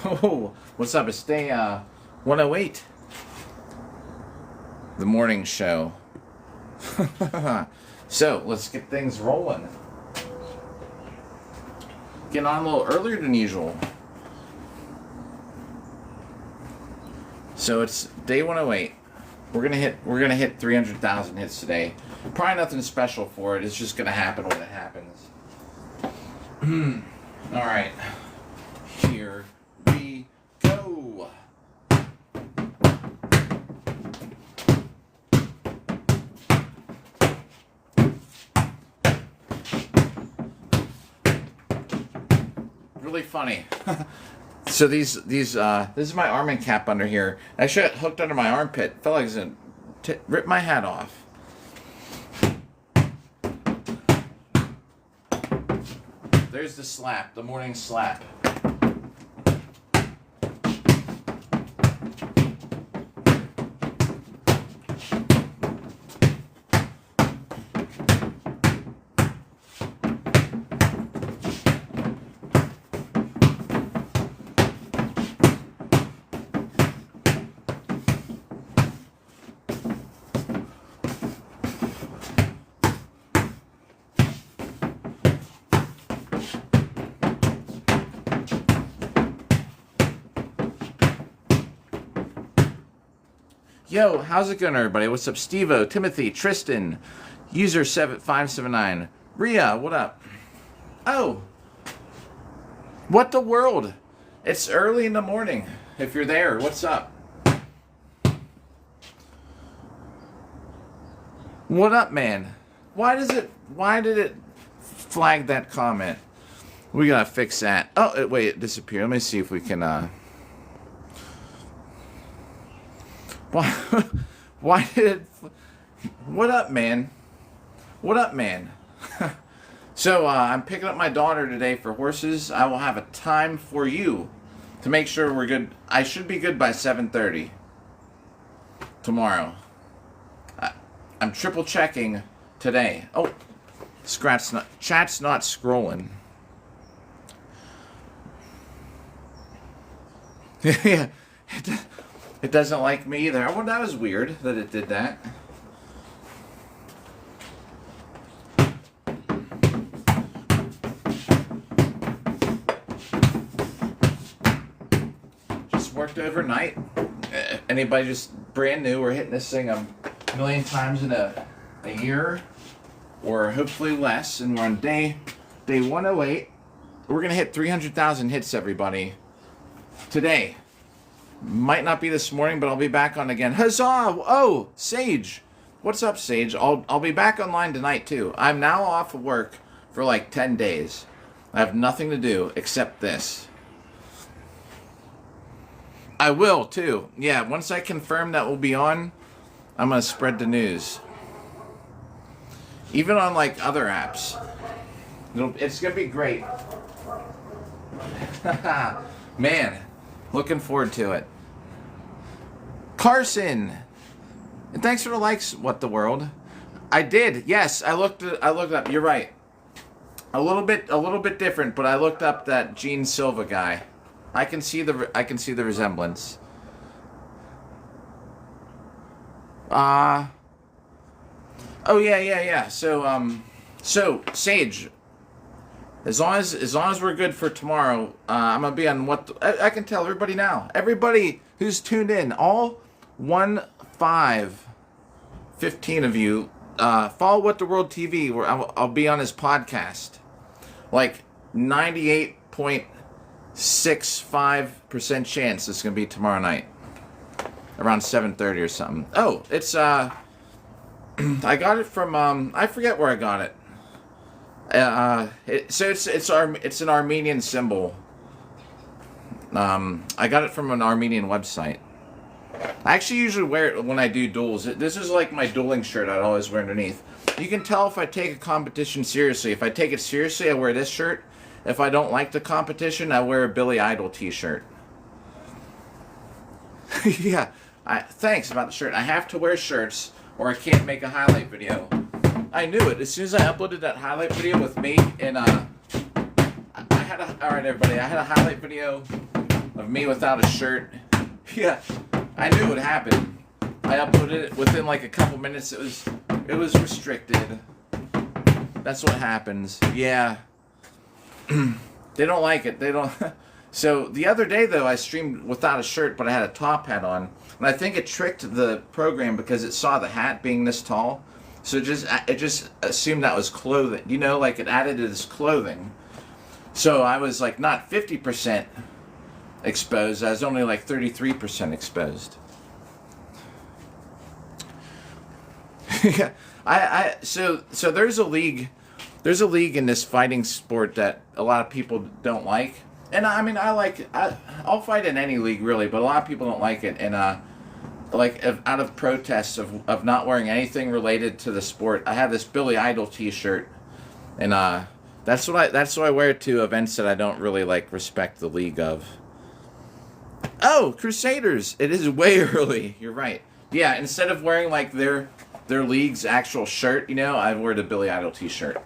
Oh, what's up? It's day 108. The morning show. So, let's get things rolling. Getting on a little earlier than usual. So it's day 108. We're gonna hit 300,000 hits today. Probably nothing special for it. It's just gonna happen when it happens. All right. Here we go. Really funny. So this is my arming cap under here. I should have hooked under my armpit. Felt like I was gonna rip my hat off. There's the slap, the morning slap. Yo, how's it going, everybody? What's up, Steve-O, Timothy, Tristan, user 7579, Rhea, what up? Oh, what the world? It's early in the morning. If you're there, what's up? What up, man? Why did it flag that comment? We gotta fix that. Oh, wait, it disappeared. Let me see if we can, Why did it... What up, man? What up, man? So, I'm picking up my daughter today for horses. I will have a time for you to make sure we're good. I should be good by 7:30 tomorrow. I'm triple checking today. Oh, chat's not scrolling. Yeah. It doesn't like me either. Well, that was weird that it did that. Just worked overnight. Anybody just brand new, we're hitting this thing a million times in a year, or hopefully less, and we're on day 108. We're going to hit 300,000 hits, everybody, today. Might not be this morning, but I'll be back on again. Huzzah! Oh, Sage. What's up, Sage? I'll be back online tonight, too. I'm now off of work for like 10 days. I have nothing to do except this. I will, too. Yeah, once I confirm that we'll be on, I'm going to spread the news. Even on, like, other apps. It's going to be great. Man. Looking forward to it. Carson, and thanks for the likes. What the world? I did. Yes, I looked up. You're right. A little bit different, but I looked up that Gene Silva guy. I can see the resemblance. Oh yeah. So Sage. As long as we're good for tomorrow, I'm gonna be on I can tell everybody now. Everybody who's tuned in, all 15 of you, follow What the World TV, where I'll be on his podcast. Like 98.65% chance it's gonna be tomorrow night, around 7:30 or something. Oh, it's I got it from I forget where I got it. It's an Armenian symbol. I got it from an Armenian website. I actually usually wear it when I do duels. This is like my dueling shirt I'd always wear underneath. You can tell if I take a competition seriously. If I take it seriously, I wear this shirt. If I don't like the competition, I wear a Billy Idol t-shirt. Yeah, thanks about the shirt. I have to wear shirts or I can't make a highlight video. I knew it. As soon as I uploaded that highlight video with me and I had a... Alright, everybody. I had a highlight video of me without a shirt. Yeah, I knew it would happen. I uploaded it within like a couple minutes. It was restricted. That's what happens. Yeah. They don't like it. They don't. So the other day though, I streamed without a shirt, but I had a top hat on, and I think it tricked the program because it saw the hat being this tall, so it just assumed that was clothing. You know, like it added it as clothing. So I was like not 50% exposed. I was only like 33% exposed. Yeah, so there's a league in this fighting sport that a lot of people don't like, and I mean I'll fight in any league really, but a lot of people don't like it, and out of protests of not wearing anything related to the sport, I have this Billy Idol T-shirt, and that's what I wear to events that I don't really like respect the league of. Oh, Crusaders! It is way early. You're right. Yeah, instead of wearing like their league's actual shirt, you know, I wear the Billy Idol T-shirt.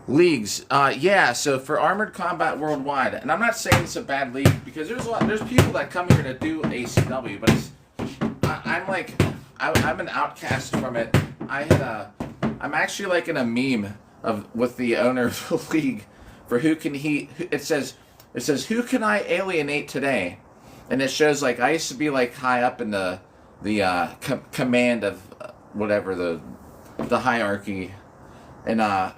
Leagues, yeah. So for Armored Combat Worldwide, and I'm not saying it's a bad league because there's people that come here to do ACW, but I'm an outcast from it. I'm actually like in a meme with the owner of the league for it says who can I alienate today, and it shows like I used to be like high up in the command of whatever the hierarchy, and I'm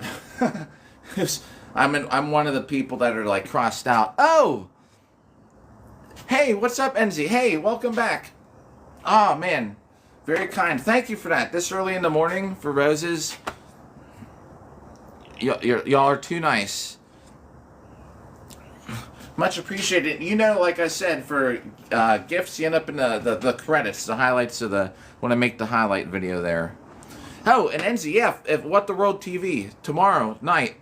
one of the people that are like crossed out. Oh, hey, what's up, NZ? Hey, welcome back. Oh man, very kind. Thank you for that. This early in the morning for roses. Y'all are too nice. Much appreciated. You know, like I said, for gifts, you end up in the credits, the highlights of when I make the highlight video there. Oh, and NZF, if What the World TV, tomorrow night,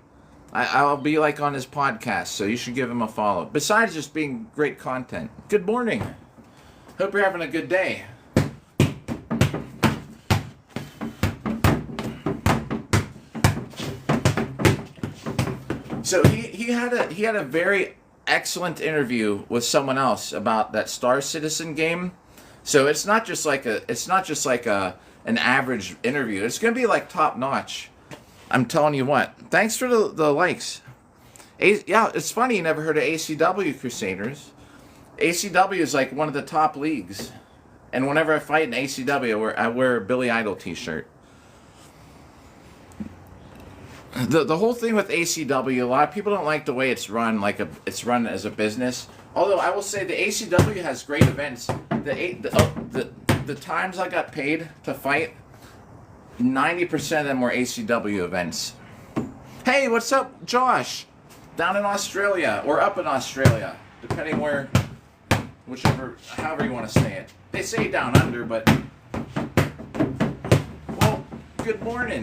I'll be like on his podcast, so you should give him a follow. Besides just being great content. Good morning. Hope you're having a good day. So he had a very excellent interview with someone else about that Star Citizen game. So it's not just like an average interview. It's gonna be like top notch. I'm telling you what. Thanks for the likes. Yeah, it's funny you never heard of ACW Crusaders. ACW is like one of the top leagues, and whenever I fight in ACW, I wear a Billy Idol T-shirt. The whole thing with ACW, a lot of people don't like the way it's run, it's run as a business. Although I will say the ACW has great events. The times I got paid to fight, 90% of them were ACW events. Hey, what's up, Josh? Down in Australia, or up in Australia, depending however you want to say it. They say down under, but... Well, good morning.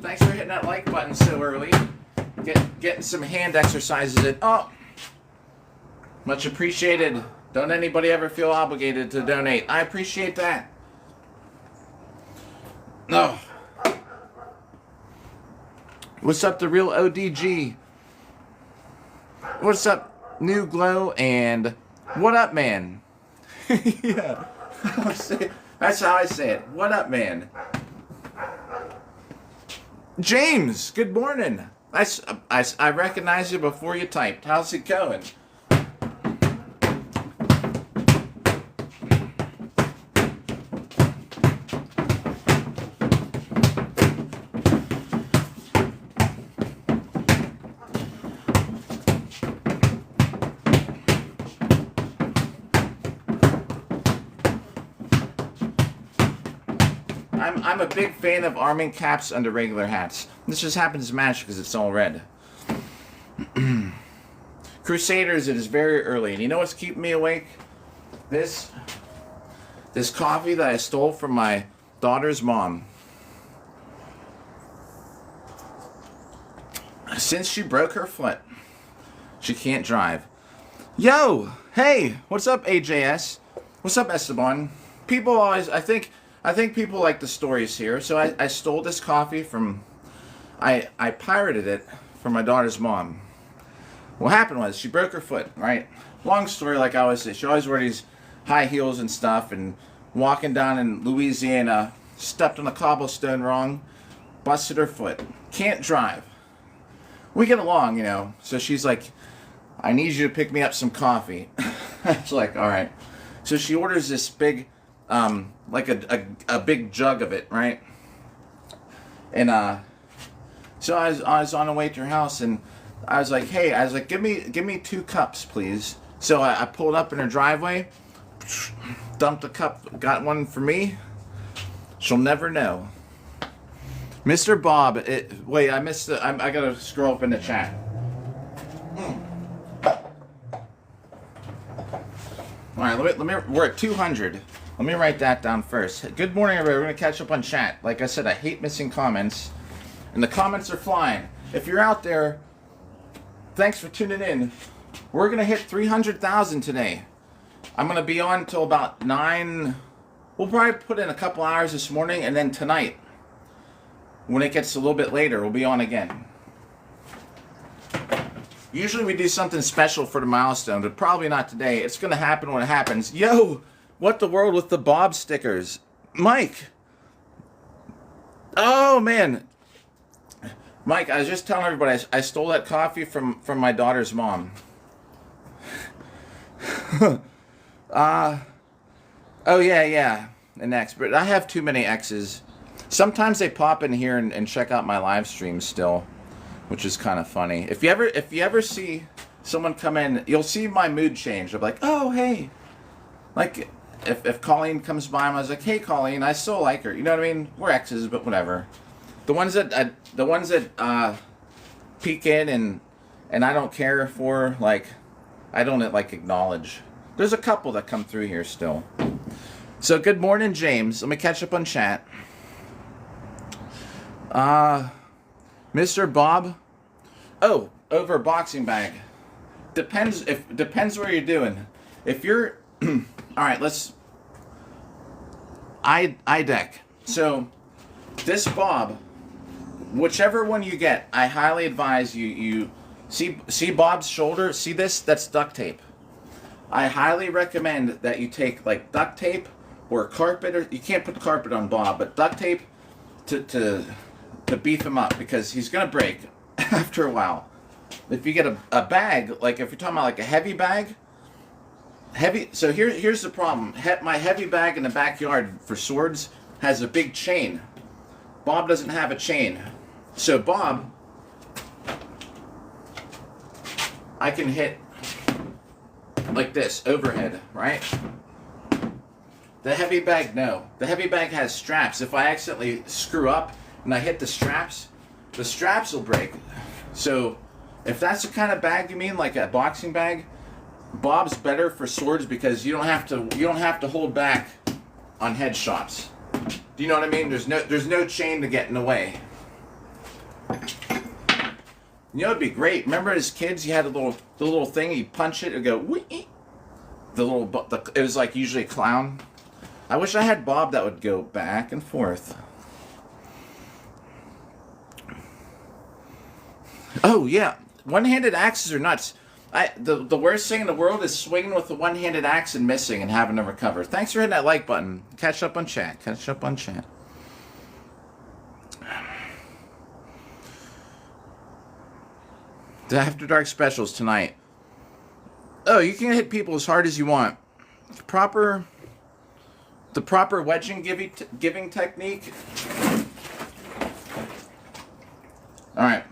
Thanks for hitting that like button so early. Getting some hand exercises in. Oh! Much appreciated. Don't anybody ever feel obligated to donate. I appreciate that. No. What's up, the real ODG? What's up, New Glow? And what up, man? Yeah. That's how I say it. What up, man? James, good morning. I recognize you before you typed. How's it going? I'm a big fan of arming caps under regular hats. This just happens to match because it's all red. Crusaders, it is very early. And you know what's keeping me awake? This coffee that I stole from my daughter's mom. Since she broke her foot, she can't drive. Yo! Hey! What's up, AJS? What's up, Esteban? People always, I think I think people like the stories here. So I stole this coffee from, I pirated it from my daughter's mom. What happened was she broke her foot, right? Long story, like I always say. She always wore these high heels and stuff, and walking down in Louisiana, stepped on a cobblestone wrong, busted her foot. Can't drive. We get along, you know. So she's like, I need you to pick me up some coffee. I was like, all right. So she orders this big, like a big jug of it, right? And so I was on the way to her house, and I was like, hey, give me 2 cups, please. So I pulled up in her driveway, dumped a cup, got one for me. She'll never know. Mr. Bob, wait, I missed the, I gotta scroll up in the chat. All right, let me, we're at 200. Let me write that down first. Good morning, everybody. We're gonna catch up on chat. Like I said, I hate missing comments, and the comments are flying. If you're out there, thanks for tuning in. We're gonna hit 300,000 today. I'm gonna be on till about 9. We'll probably put in a couple hours this morning, and then tonight, when it gets a little bit later, we'll be on again. Usually we do something special for the milestone, but probably not today. It's gonna happen when it happens. Yo, what the world with the Bob stickers? Mike! Oh, man. Mike, I was just telling everybody, I stole that coffee from my daughter's mom. Oh, yeah, an X. But I have too many X's. Sometimes they pop in here and check out my live stream still, which is kind of funny. If you ever see someone come in, you'll see my mood change. I'm like, oh, hey. Like, if Colleen comes by, I was like, hey, Colleen, I still like her. You know what I mean? We're X's, but whatever. The ones that peek in and I don't care for, like, I don't, like, acknowledge. There's a couple that come through here still. So, good morning, James. Let me catch up on chat. Mr. Bob. Oh, over a boxing bag. Depends where you're doing. If you're all right, let's eye deck. So this Bob, whichever one you get, I highly advise you see Bob's shoulder, see this? That's duct tape. I highly recommend that you take like duct tape or carpet, or you can't put the carpet on Bob, but duct tape to beef him up, because he's gonna break after a while. If you get a bag, like if you're talking about like a heavy bag, so here's the problem. My heavy bag in the backyard for swords has a big chain. Bob doesn't have a chain. So Bob, I can hit like this, overhead, right? The heavy bag, no. The heavy bag has straps. If I accidentally screw up and I hit the straps will break. So if that's the kind of bag you mean, like a boxing bag, Bob's better for swords, because you don't have to hold back on headshots. Do you know what I mean? There's no chain to get in the way. You know, it'd be great. Remember as kids, you had the little thing, you punch it, it'd go wee. It was like usually a clown. I wish I had Bob that would go back and forth. Oh yeah, one-handed axes are nuts. The worst thing in the world is swinging with a one-handed axe and missing and having to recover. Thanks for hitting that like button. Catch up on chat. The After Dark specials tonight. Oh, you can hit people as hard as you want. The proper wedging giving technique. All right.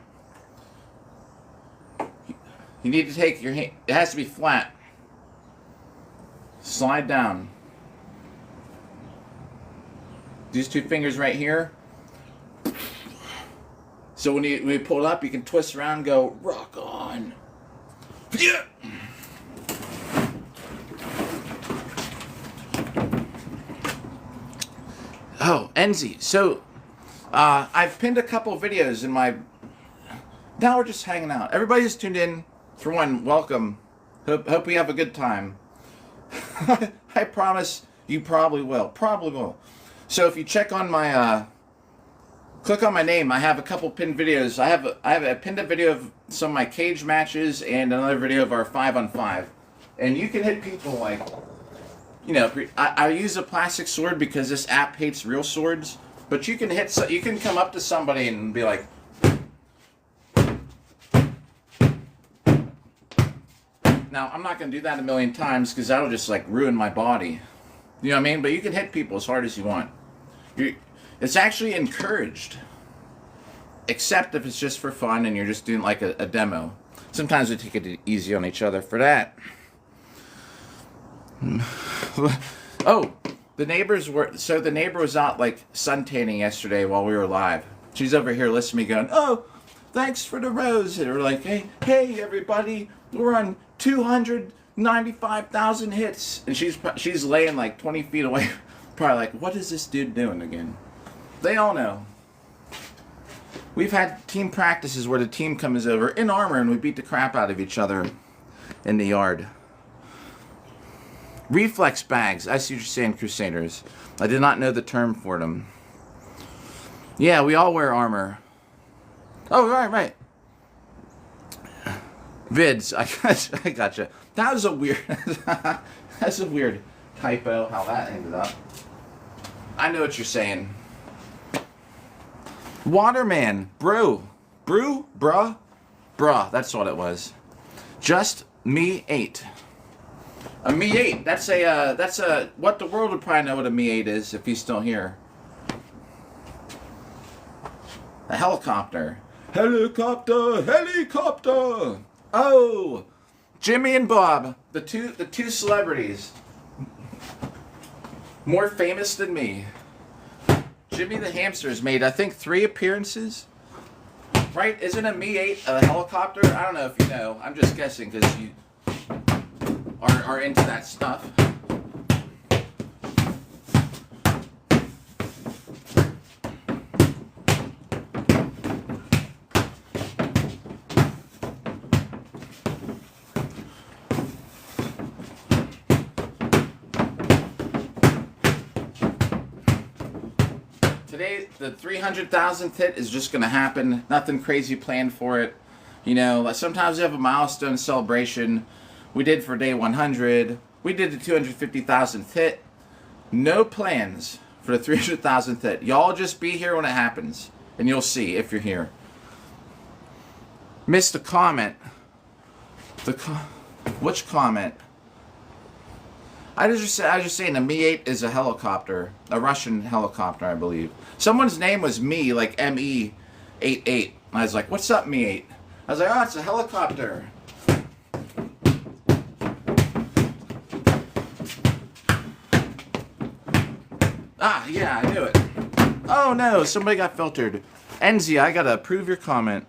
You need to take your hand. It has to be flat. Slide down. These 2 fingers right here. So when you pull it up, you can twist around and go, rock on. Yeah. Oh, Enzi. So, I've pinned a couple videos in my... Now we're just hanging out. Everybody's tuned in. For one, welcome. Hope we have a good time. I promise you probably will. So if you check on my, click on my name, I have a couple pinned videos. I have a pinned video of some of my cage matches and another video of our 5-on-5. And you can hit people like, you know, I use a plastic sword because this app hates real swords. But you can you can come up to somebody and be like, now I'm not going to do that a million times because that'll just like ruin my body. You know what I mean? But you can hit people as hard as you want. It's actually encouraged. Except if it's just for fun and you're just doing like a demo. Sometimes we take it easy on each other for that. Oh, the neighbor was out like suntanning yesterday while we were live. She's over here listening to me going, oh, thanks for the rose. And we're like, hey everybody, we're on 295,000 hits. And she's laying like 20 feet away. Probably like, what is this dude doing again? They all know. We've had team practices where the team comes over in armor and we beat the crap out of each other in the yard. Reflex bags. I see what you're saying, Crusaders. I did not know the term for them. Yeah, we all wear armor. Oh, right. Vids. I gotcha. That was a weird... that's a weird typo, how that ended up. I know what you're saying. Waterman. Bruh. That's what it was. Just me 8. A Me 8. That's a what the world would probably know what a Me 8 is if he's still here. A helicopter. Helicopter. Oh, Jimmy and Bob, the two celebrities, more famous than me. Jimmy the hamster has made, I think, 3 appearances. Right? Isn't a Me 8 a helicopter? I don't know if you know. I'm just guessing because you are into that stuff. Today, the 300,000th hit is just going to happen. Nothing crazy planned for it. You know, like sometimes we have a milestone celebration. We did for day 100. We did the 250,000th hit. No plans for the 300,000th hit. Y'all just be here when it happens. And you'll see if you're here. Missed a comment. Which comment? I was just saying the Me-8 is a helicopter. A Russian helicopter, I believe. Someone's name was Me, like M-E-88. I was like, what's up, Me-8? I was like, oh, it's a helicopter. Ah, yeah, I knew it. Oh, no, somebody got filtered. Enzi, I gotta approve your comment.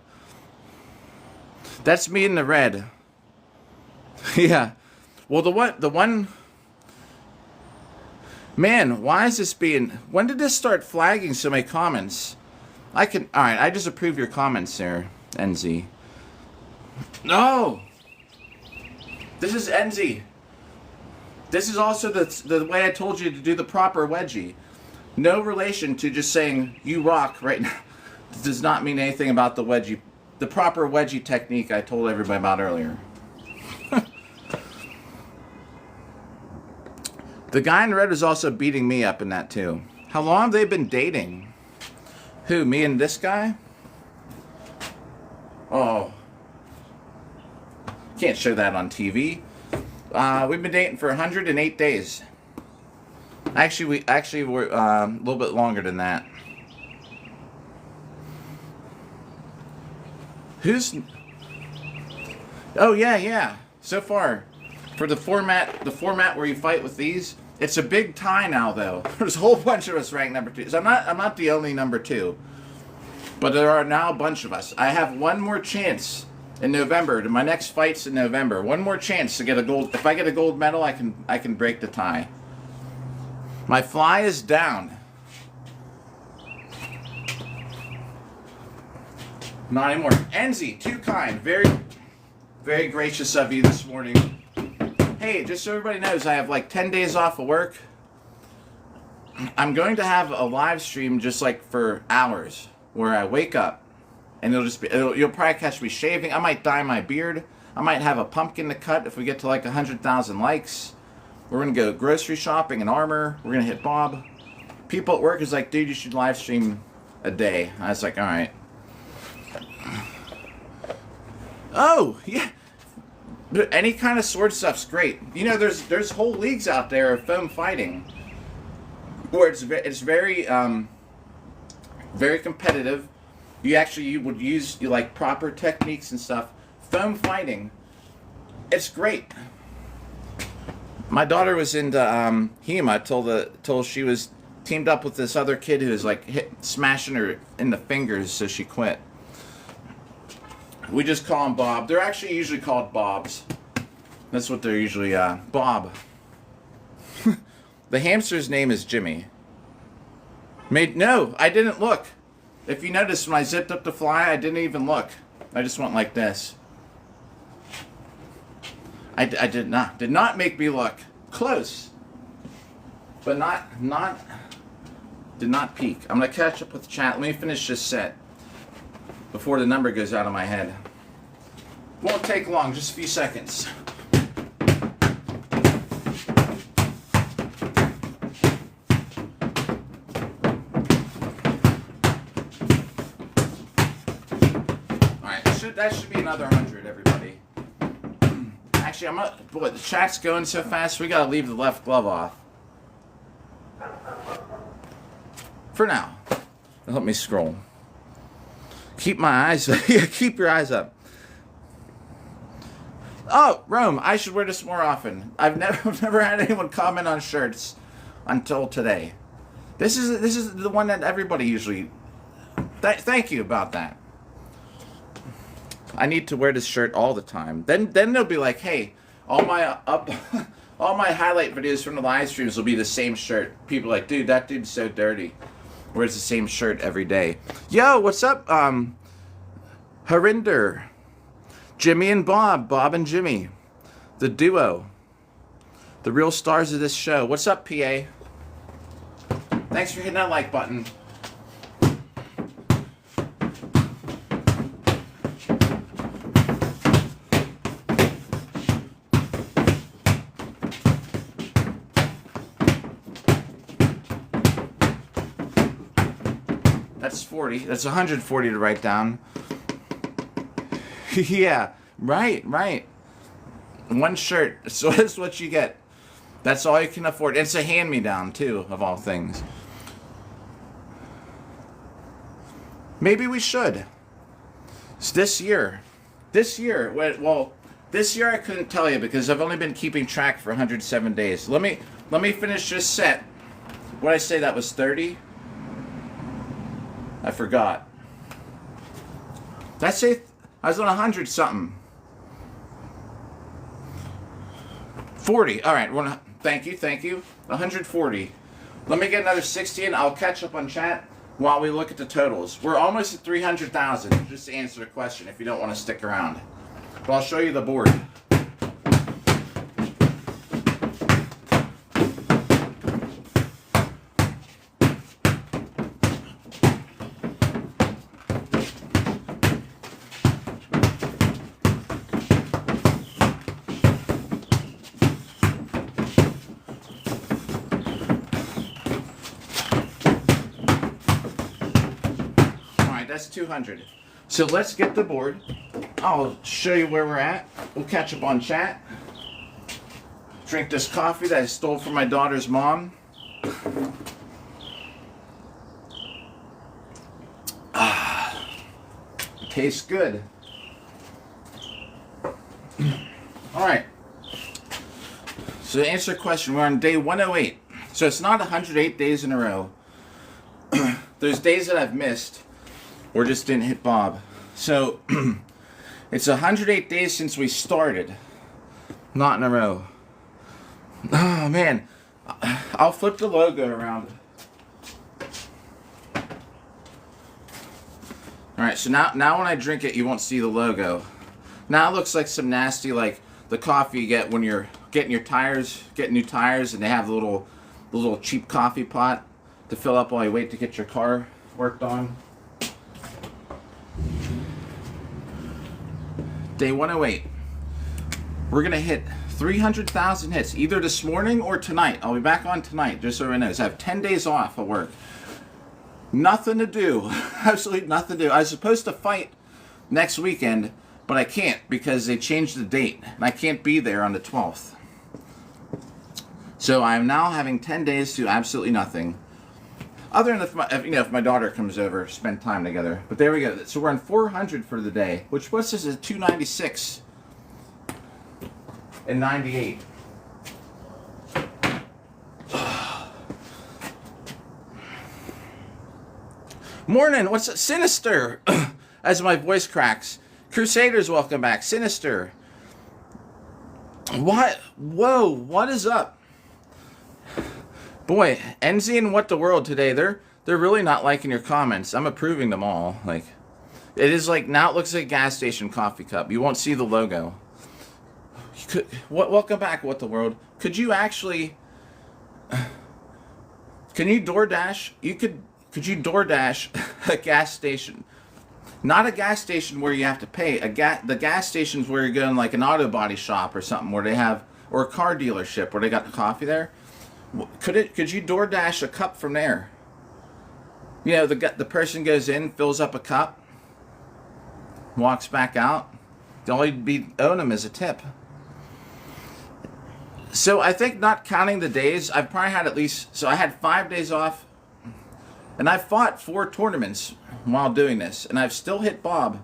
That's me in the red. Yeah. Well, the one... Man, why is this being... When did this start flagging so many comments? Alright, I just approve your comments there, Enzi. No! This is Enzi. This is also the way I told you to do the proper wedgie. No relation to just saying, you rock right now. This does not mean anything about the wedgie. The proper wedgie technique I told everybody about earlier. The guy in red was also beating me up in that too. How long have they been dating? Who, me and this guy? Oh. Can't show that on TV. We've been dating for 108 days. Actually, we're a little bit longer than that. Who's... Oh, yeah. So far, for the format where you fight with these, it's a big tie now, though. There's a whole bunch of us ranked number 2. So I'm not the only number 2. But there are now a bunch of us. I have one more chance in November. My next fight's in November. One more chance to get a gold. If I get a gold medal, I can break the tie. My fly is down. Not anymore. Enzi, too kind. Very, very gracious of you this morning. Hey, just so everybody knows, I have like 10 days off of work. I'm going to have a live stream just like for hours where I wake up and you'll probably catch me shaving. I might dye my beard. I might have a pumpkin to cut if we get to like 100,000 likes. We're going to go grocery shopping in Armor. We're going to hit Bob. People at work is like, dude, you should live stream a day. I was like, all right. Oh, yeah. Any kind of sword stuff's great. You know, there's whole leagues out there of foam fighting where it's very very competitive. You would use like proper techniques and stuff. Foam fighting, it's great. My daughter was into HEMA till she was teamed up with this other kid who was like smashing her in the fingers, so she quit. We just call him Bob. They're actually usually called Bobs. That's what they're usually, Bob. The hamster's name is Jimmy. No, I didn't look. If you notice, when I zipped up the fly, I didn't even look. I just went like this. I did not make me look. Close. But did not peek. I'm going to catch up with the chat. Let me finish this set before the number goes out of my head. Won't take long, just a few seconds. Alright, that should be another 100, everybody. Actually, boy, the chat's going so fast, we gotta leave the left glove off. For now. Let me scroll. Keep my eyes, keep your eyes up. Oh, Rome, I should wear this more often. I've never had anyone comment on shirts until today. This is the one that everybody usually. Thank you about that. I need to wear this shirt all the time. Then they'll be like, hey, all my highlight videos from the live streams will be the same shirt. People are like, dude, that dude's so dirty. Wears the same shirt every day. Yo, what's up, Harinder? Jimmy and Bob and Jimmy. The duo. The real stars of this show. What's up, PA? Thanks for hitting that like button. That's 40. That's 140 to write down. Yeah, right. One shirt. So that's what you get. That's all you can afford. It's a hand-me-down, too, of all things. Maybe we should. It's this year. This year I couldn't tell you because I've only been keeping track for 107 days. Let me finish this set. What did I say, that was 30? I forgot. Did I say I was on 100 something? 40. All right. Thank you. 140. Let me get another 60 and I'll catch up on chat while we look at the totals. We're almost at 300,000, just to answer the question if you don't want to stick around. But I'll show you the board. That's 200. So let's get the board. I'll show you where we're at. We'll catch up on chat. Drink this coffee that I stole from my daughter's mom. Tastes good. Alright. So to answer the question, we're on day 108. So it's not 108 days in a row. There's days that I've missed or just didn't hit Bob. So it's 108 days since we started. Not in a row. Oh man. I'll flip the logo around. Alright, so now when I drink it, you won't see the logo. Now it looks like some nasty, like the coffee you get when you're getting new tires, and they have the little cheap coffee pot. to fill up while you wait to get your car worked on. Day 108. We're going to hit 300,000 hits either this morning or tonight. I'll be back on tonight, just so everyone knows. I have 10 days off of work. Nothing to do. Absolutely nothing to do. I was supposed to fight next weekend, but I can't because they changed the date. And I can't be there on the 12th. So I'm now having 10 days to do absolutely nothing. Other than if my daughter comes over, spend time together. But there we go. So we're on 400 for the day, which puts us at 296 and 98. Morning. What's up? Sinister? As my voice cracks. Crusaders, welcome back. Sinister. What? Whoa. What is up? Boy, NZ and What the World today, they're really not liking your comments. I'm approving them all. Like, it is like, now it looks like a gas station coffee cup. You won't see the logo. Welcome back, What the World. Could you actually, can you DoorDash? Could you DoorDash a gas station? Not a gas station where you have to pay. The gas stations where you're going like an auto body shop or something where they have, or a car dealership where they got the coffee there. Could you DoorDash a cup from there? You know, the person goes in, fills up a cup, walks back out. All you'd be owing them is a tip. So I think, not counting the days, I've probably had at least, so I had 5 days off, and I fought 4 tournaments while doing this, and I've still hit Bob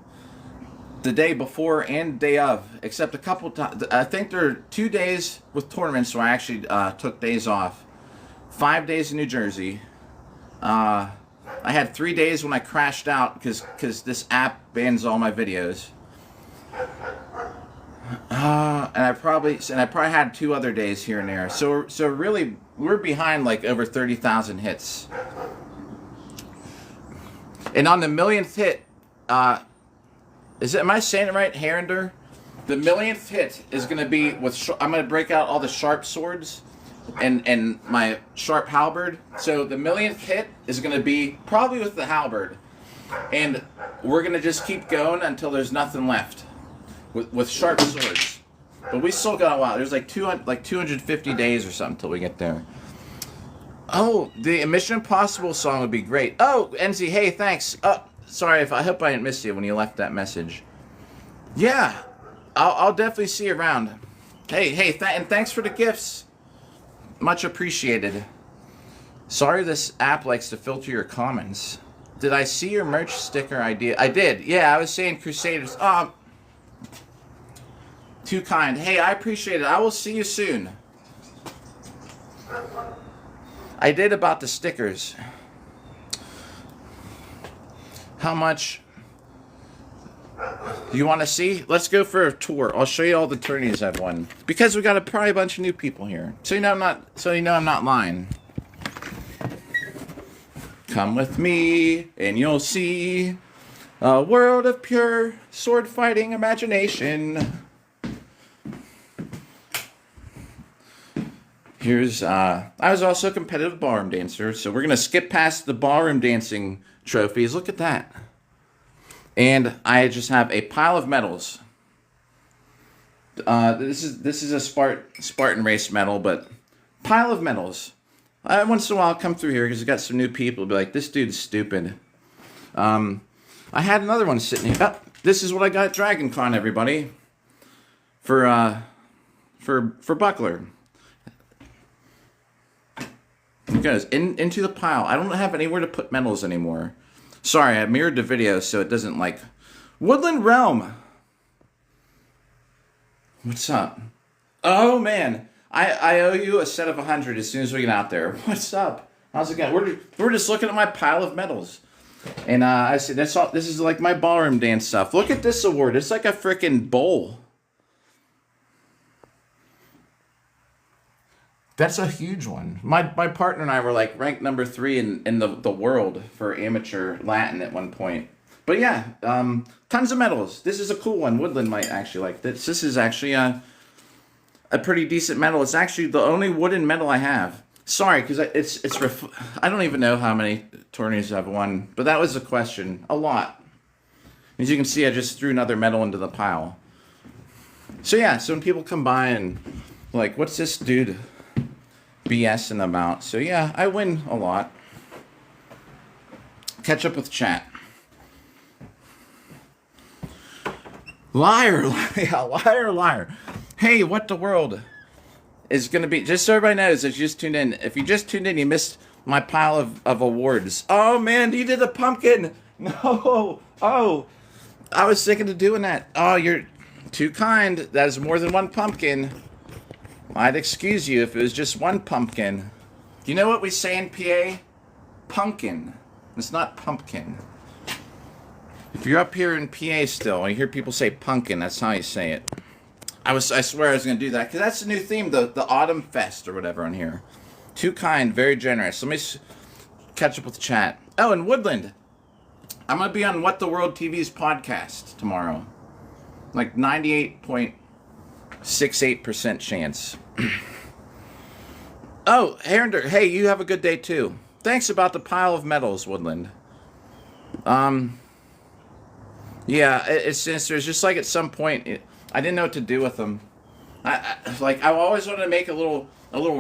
the day before and day of, except a couple times. I think there are 2 days with tournaments where I actually took days off. 5 days in New Jersey. I had 3 days when I crashed out because this app bans all my videos. And I probably had 2 other days here and there. So really, we're behind like over 30,000 hits. And on the millionth hit, am I saying it right, Herender? The millionth hit is going to be with, I'm going to break out all the sharp swords and my sharp halberd. So the millionth hit is going to be probably with the halberd. And we're going to just keep going until there's nothing left with sharp swords. But we still got a while. There's like 250 days or something till we get there. Oh, the Mission Impossible song would be great. Oh, NZ, hey, thanks. Sorry, I hope I didn't miss you when you left that message. Yeah, I'll definitely see you around. Hey, and thanks for the gifts. Much appreciated. Sorry this app likes to filter your comments. Did I see your merch sticker idea? I did. Yeah, I was saying Crusaders. Too kind. Hey, I appreciate it. I will see you soon. I did about the stickers. How much you want to see? Let's go for a tour. I'll show you all the tourneys I've won because we got probably a bunch of new people here. So you know I'm not lying. Come with me and you'll see a world of pure sword fighting imagination. Here's I was also a competitive ballroom dancer, so we're gonna skip past the ballroom dancing trophies. Look at that. And I just have a pile of medals. This is a Spartan race medal, but pile of medals. Once in a while I'll come through here because I got some new people. Be like, this dude's stupid. I had another one sitting here. Oh, this is what I got at Dragon Con, everybody. For Buckler. It goes into the pile. I don't have anywhere to put medals anymore. Sorry, I mirrored the video so it doesn't like... Woodland Realm. What's up? Oh, man. I owe you a set of 100 as soon as we get out there. What's up? How's it going? We're just looking at my pile of medals. And I said, this is like my ballroom dance stuff. Look at this award. It's like a freaking bowl. That's a huge one. My partner and I were like ranked number 3 in the world for amateur Latin at one point. But yeah, tons of medals. This is a cool one. Woodland might actually like this. This is actually a pretty decent medal. It's actually the only wooden medal I have. Sorry, because I don't even know how many tourneys I've won, but that was the question. A lot. As you can see, I just threw another medal into the pile. So yeah, so when people come by and like, what's this dude BSing about? So yeah, I win a lot. Catch up with chat. Liar, liar, liar. Hey, what the world is going to be? Just so everybody knows, if you just tuned in, you missed my pile of awards. Oh, man, you did a pumpkin. No. Oh, I was thinking of doing that. Oh, you're too kind. That is more than one pumpkin. I'd excuse you if it was just one pumpkin. You know what we say in PA? Pumpkin. It's not pumpkin. If you're up here in PA still, and you hear people say pumpkin, that's how you say it. I swear I was going to do that, because that's the new theme, the Autumn Fest or whatever on here. Too kind, very generous. Let me catch up with the chat. Oh, and Woodland. I'm going to be on What the World TV's podcast tomorrow. Like 98.68% chance. Oh, Herender, hey, you have a good day too. Thanks about the pile of medals, Woodland. Yeah, it's there's just like at some point, I didn't know what to do with them. I always wanted to make a little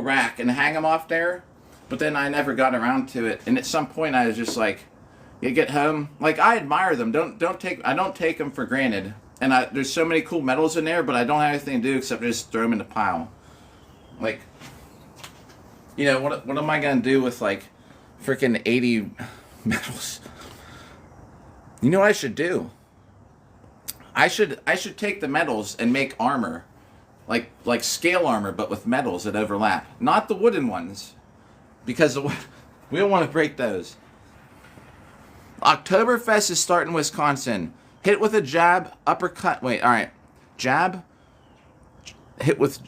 rack and hang them off there, but then I never got around to it. And at some point, I was just like, you get home, like I admire them. I don't take them for granted. And there's so many cool medals in there, but I don't have anything to do except just throw them in the pile. Like, you know, what am I gonna do with like freaking 80 medals? You know what I should do? I should take the medals and make armor, like scale armor, but with medals that overlap, not the wooden ones, because we don't want to break those. Oktoberfest is starting in Wisconsin. Hit with a jab, uppercut. Wait, all right, jab. Hit with.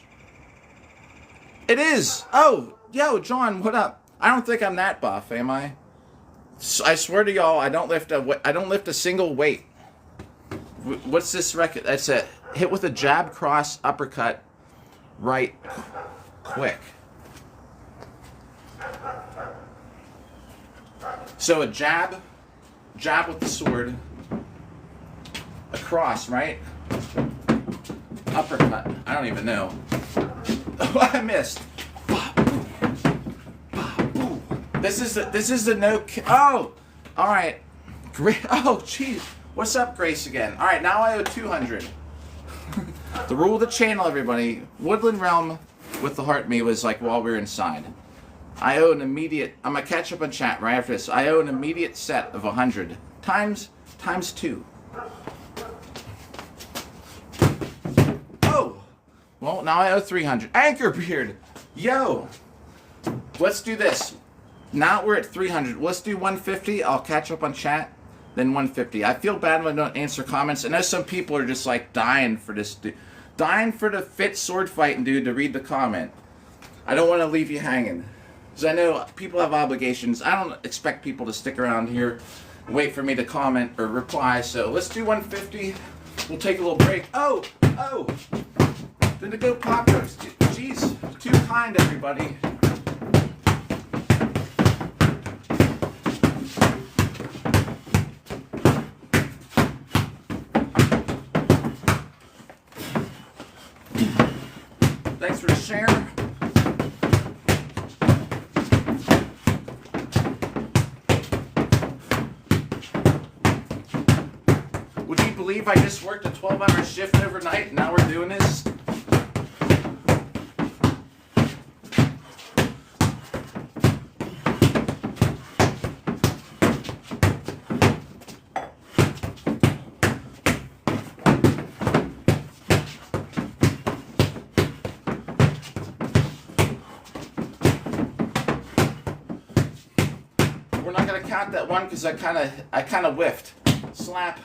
It is. Oh, yo, John, what up? I don't think I'm that buff, am I? I swear to y'all, I don't lift a single weight. What's this record? That's a hit with a jab, cross, uppercut, right, quick. So a jab with the sword, a cross, right? Uppercut. I don't even know. Oh, I missed. This is the no. Oh, all right. Great. Oh, jeez. What's up, Grace, again? All right, now I owe 200. The rule of the channel, everybody. Woodland Realm with the heart me was like while we were inside. I owe an immediate. I'm gonna catch up on chat right after this. I owe an immediate set of 100 times 2. Oh, well now I owe 300. Anchor Beard, yo, let's do this. Now we're at 300. Let's do 150. I'll catch up on chat. Then 150. I feel bad when I don't answer comments. I know some people are just like dying for this, dying for the fit sword fighting dude to read the comment. I don't want to leave you hanging, because I know people have obligations. I don't expect people to stick around here and wait for me to comment or reply. So let's do 150. We'll take a little break. Oh, then to go pop roast. Jeez, too kind, everybody. Thanks for the share. Would you believe I just worked a 12-hour shift overnight and now we're doing this? Count that one because I kind of whiffed. Slap.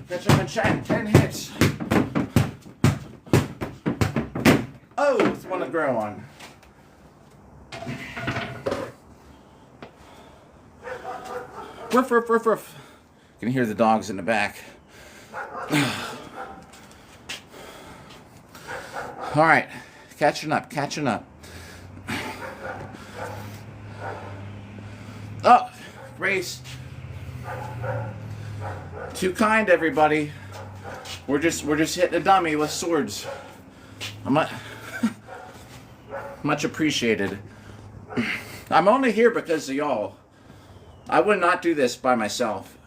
Catch up and chat. 10 hits. Oh, it's one to grow on. Ruff, ruff, ruff, ruff. You can hear the dogs in the back. All right, catching up. Oh, Grace. Too kind, everybody. We're just hitting a dummy with swords. Much appreciated. I'm only here because of y'all. I would not do this by myself.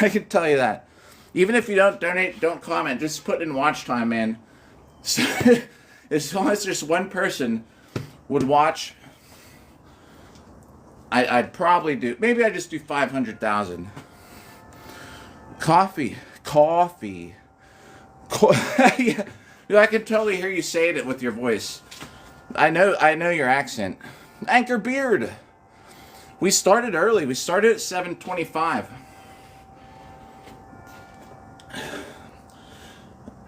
I can tell you that. Even if you don't donate, don't comment. Just put in watch time, man. As long as just one person would watch, I'd probably do. Maybe I just do 500,000. Coffee. Yeah. I can totally hear you saying it with your voice. I know your accent. Anchor Beard. We started early. We started at 7:25.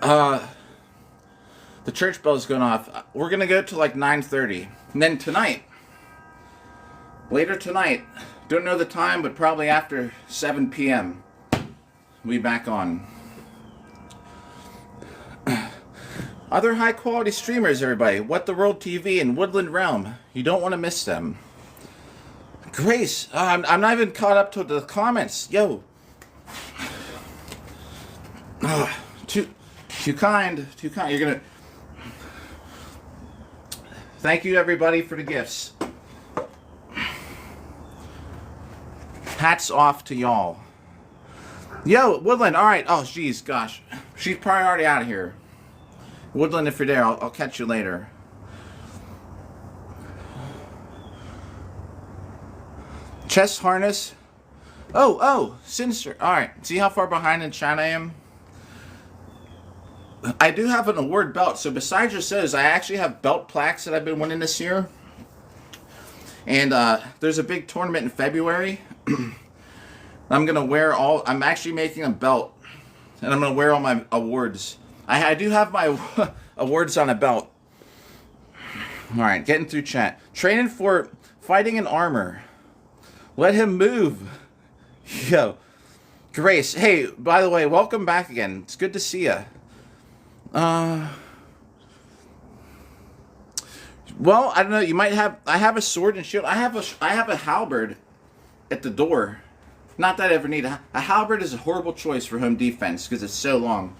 The church bell's going off. We're gonna go to like 9:30, and then later tonight, don't know the time, but probably after 7 p.m. we'll be back on. Other high quality streamers, everybody. What the World TV and Woodland Realm. You don't want to miss them. Grace, I'm not even caught up to the comments. Yo. Too kind. You're gonna. Thank you, everybody, for the gifts. Hats off to y'all. Yo, Woodland. All right. Oh, jeez, gosh. She's probably already out of here. Woodland, if you're there, I'll catch you later. Chest harness. Oh, sinister. All right. See how far behind in chat I am? I do have an award belt. So besides your sodas, I actually have belt plaques that I've been winning this year. And there's a big tournament in February. I'm actually making a belt. And I'm going to wear all my awards. I do have my awards on a belt. All right, getting through chat. Training for fighting in armor. Let him move. Yo. Grace. Hey, by the way, welcome back again. It's good to see you. Well, I don't know. You might have. I have a sword and shield. I have a halberd at the door. Not that I ever need a halberd. Is a horrible choice for home defense because it's so long.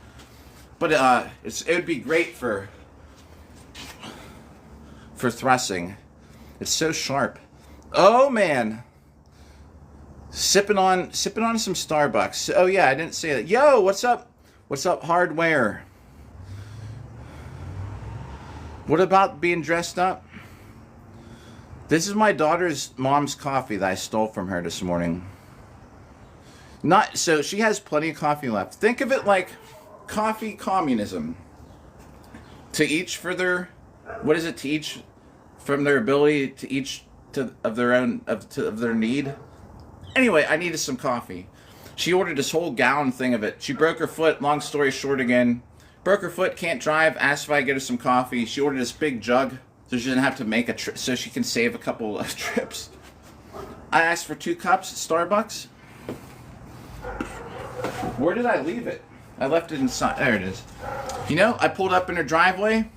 But it would be great for thrusting. It's so sharp. Oh man. Sipping on some Starbucks. Oh yeah, I didn't say that. Yo, what's up? What's up, hardware? What about being dressed up? This is my daughter's mom's coffee that I stole from her this morning. So she has plenty of coffee left. Think of it like coffee communism. To each for their, what is it? To each from their ability, to each of their need. Anyway, I needed some coffee. She ordered this whole gallon thing of it. She broke her foot. Long story short again. Broke her foot, can't drive, asked if I could get her some coffee. She ordered this big jug so she doesn't have to make a trip, so she can save a couple of trips. I asked for 2 cups at Starbucks. Where did I leave it? I left it inside. There it is. You know, I pulled up in her driveway.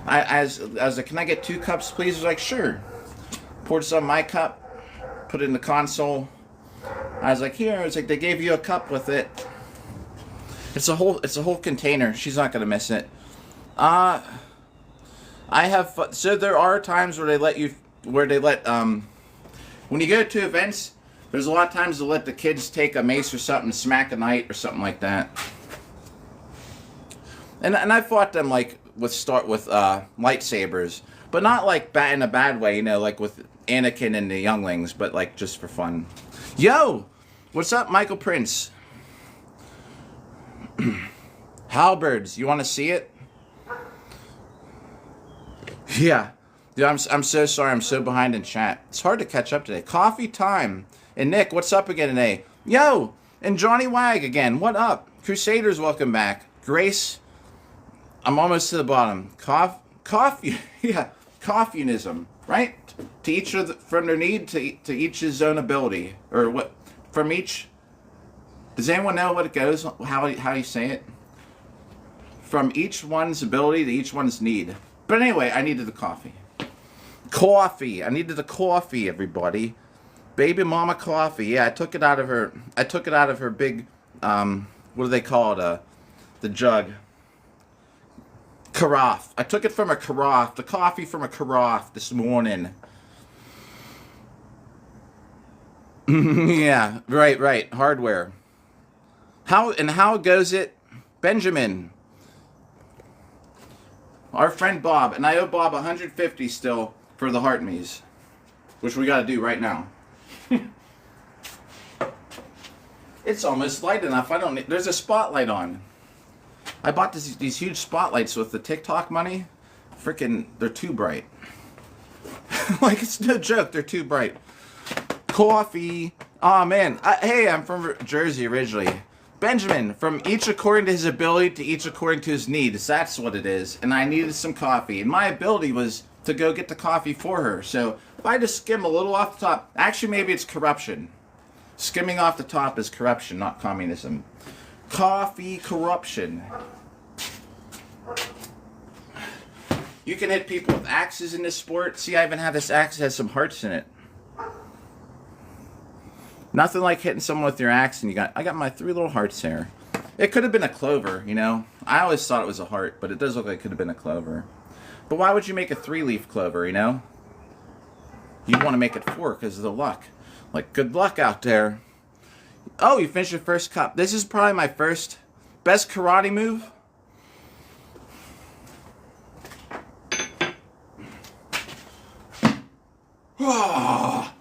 I was like, can I get 2 cups, please? I was like, sure. Poured some in my cup, put it in the console. I was like, here. I was like, they gave you a cup with it. It's a whole container. She's not gonna miss it. I have so there are times where they let when you go to events, there's a lot of times they'll let the kids take a mace or something, smack a knight or something like that. And I fought them like with lightsabers, but not like in a bad way, you know, like with Anakin and the younglings, but like just for fun. Yo, what's up, Michael Prince? Halberds, you want to see it? Yeah. Dude, I'm so sorry. I'm so behind in chat. It's hard to catch up today. Coffee time. And Nick, what's up again today? Yo! And Johnny Wag again. What up? Crusaders, welcome back. Grace, I'm almost to the bottom. Coffee. Yeah. Coffeeism. Right? To each from their need to each his own ability. Or what? From each Does anyone know what it goes? How you say it? From each one's ability to each one's need. But anyway, I needed the coffee. Coffee. I needed the coffee, everybody. Baby mama coffee. Yeah, I took it out of her. I took it out of her big. What do they call it? The jug. Carafe. I took it from a carafe. The coffee from a carafe this morning. Yeah, right. Hardware. How goes it, Benjamin? Our friend Bob, and I owe Bob $150 still for the heart me's, which we got to do right now. It's almost light enough. I don't need. There's a spotlight on. I bought these huge spotlights with the TikTok money. Freaking, they're too bright. Like, it's no joke. They're too bright. Coffee. Oh man. Hey, I'm from Jersey originally. Benjamin, from each according to his ability to each according to his needs. That's what it is. And I needed some coffee. And my ability was to go get the coffee for her. So if I just skim a little off the top, actually maybe it's corruption. Skimming off the top is corruption, not communism. Coffee corruption. You can hit people with axes in this sport. See, I even have this axe that has some hearts in it. Nothing like hitting someone with your axe and I got my 3 little hearts here. It could have been a clover, you know. I always thought it was a heart, but it does look like it could have been a clover. But why would you make a 3-leaf clover, you know? You want to make it 4 because of the luck. Like, good luck out there. Oh, you finished your first cup. This is probably my best karate move. Oh.